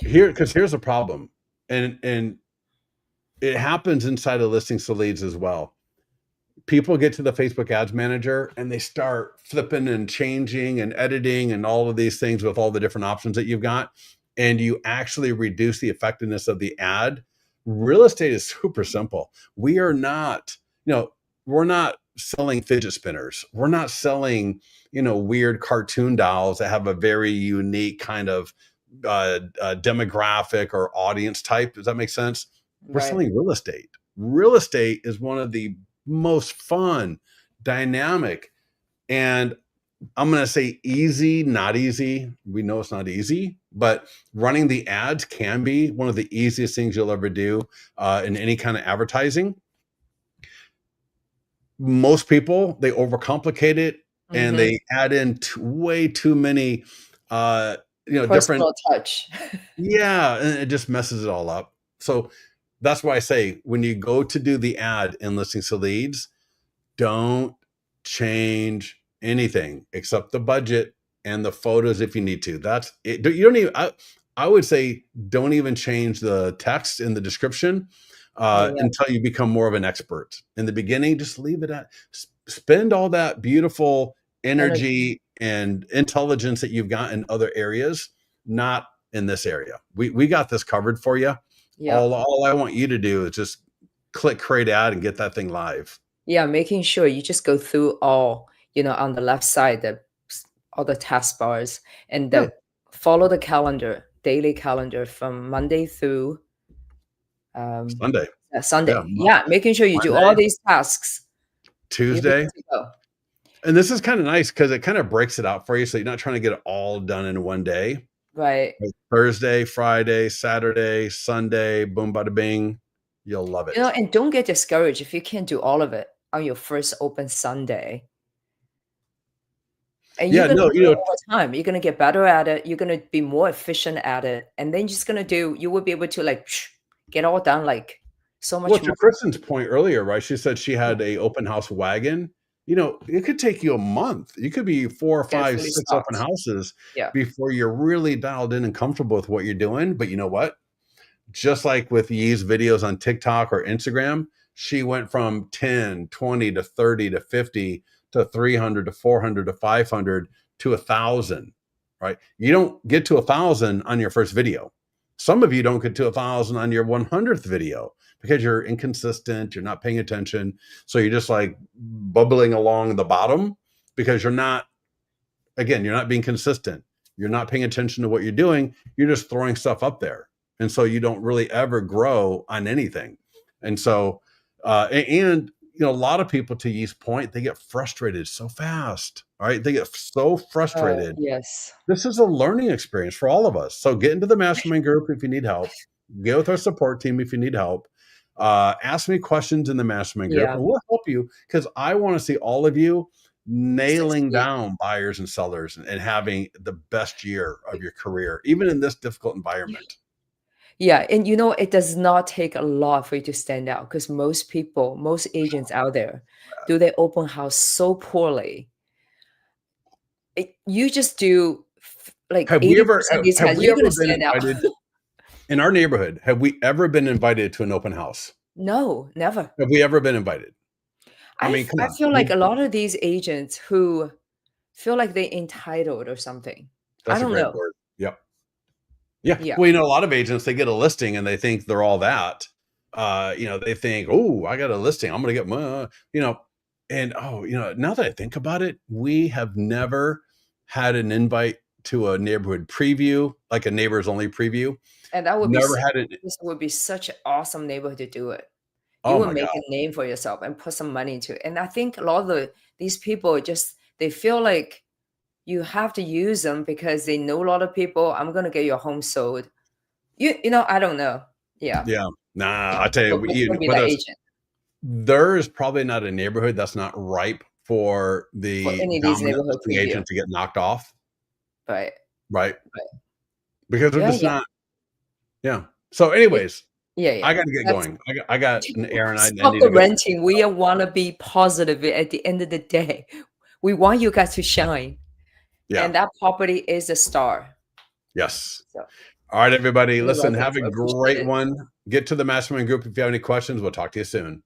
that. because here's a problem. And it happens inside of listings to leads as well. People get to the Facebook Ads Manager and they start flipping and changing and editing and all of these things with all the different options that you've got. And you actually reduce the effectiveness of the ad. Real estate is super simple. We are not, we're not selling fidget spinners. We're not selling, weird cartoon dolls that have a very unique kind of demographic or audience type. Does that make sense? We're Right. selling real estate. Real estate is one of the most fun, dynamic, and I'm going to say easy, not easy. We know it's not easy, but running the ads can be one of the easiest things you'll ever do in any kind of advertising. Most people, they overcomplicate it and Mhm. they add in way too many, different. Personal touch. Yeah, and it just messes it all up. So that's why I say when you go to do the ad in listings to leads, don't change anything except the budget and the photos if you need to. That's it. You don't even. I would say don't even change the text in the description Yeah, yeah. until you become more of an expert. In the beginning, just leave it at. Spend all that beautiful Energy. energy and intelligence that you've got in other areas, not in this area. We got this covered for you. Yeah. All I want you to do is just click create ad and get that thing live. Yeah, making sure you just go through all, on the left side, all the taskbars and Yeah, follow the calendar, daily calendar from Monday through um, Sunday. Yeah, Sunday. Yeah, making sure you do all Monday, these tasks. You're good Tuesday. to go. And this is kinda nice because it kinda breaks it out for you, so you're not trying to get it all done in one day. Right. Like Thursday, Friday, Saturday, Sunday, boom, bada bing. You'll love it. And don't get discouraged if you can't do all of it on your first open Sunday. And you're Yeah, gonna no, do it over time. You're gonna get better at it. You're gonna be more efficient at it, and then you're just gonna you will be able to like get all done like so well, much to more Kristen's point earlier, right? She said she had a open house wagon. It could take you a month. You could be 4 or get 5, fully 6 open stocked. houses Yeah. before you're really dialed in and comfortable with what you're doing, but you know what? Just like with Yee's videos on TikTok or Instagram, she went from 10, 20 to 30 to 50 to 300 to 400 to 500 to 1,000, right? You don't get to 1,000 on your first video. Some of you don't get to 1,000 on your 100th video because you're inconsistent, you're not paying attention. So you're just like bubbling along the bottom because you're not being consistent. You're not paying attention to what you're doing. You're just throwing stuff up there. And so you don't really ever grow on anything. And so, a lot of people, to Ye's point, they get frustrated so fast. All right. They get so frustrated. Yes. This is a learning experience for all of us. So get into the mastermind group if you need help. Get with our support team if you need help. Ask me questions in the mastermind group, Yeah. and we'll help you because I want to see all of you nailing Succeed. down buyers and sellers and having the best year of your career, even in this difficult environment. Yeah, and it does not take a lot for you to stand out because most people, most agents out there do their open house so poorly. You just do like Have we ever 80% of these have times, we you're ever gonna been stand out. invited in our neighborhood? Have we ever been invited to an open house? No, never. Have we ever been invited? I mean, come I on. feel like a lot of these agents who feel like they entitled or something. I That's a don't great know. word. Yep. Yeah. Yeah. Well, a lot of agents, they get a listing and they think they're all that. They think, oh, I got a listing. I'm going to get my, and now that I think about it, we have never had an invite to a neighborhood preview, like a neighbors only preview. And that would be Never had it. this would be such an awesome neighborhood to do it. You Oh will my make God. a name for yourself and put some money into it. And I think a lot of these people just they feel like you have to use them because they know a lot of people. I'm gonna get your home sold. I don't know. Yeah. Yeah. Nah, I tell you, Don't be that agent there is probably not a neighborhood that's not ripe for for the any of these dominant neighborhood listing preview. agent to get knocked off, Right. right? Right. Because they're Yeah, just yeah. not. Yeah. So, It anyways, yeah, I yeah. got to get That's going. I got an errand I stop need the to go. renting. We wanna be positive at the end of the day. We want you guys to shine, Yeah. and that property is a star. Yes. So, All right, everybody. you're Listen, welcome. have a So appreciate great it. one. Get to the mastermind group if you have any questions. We'll talk to you soon.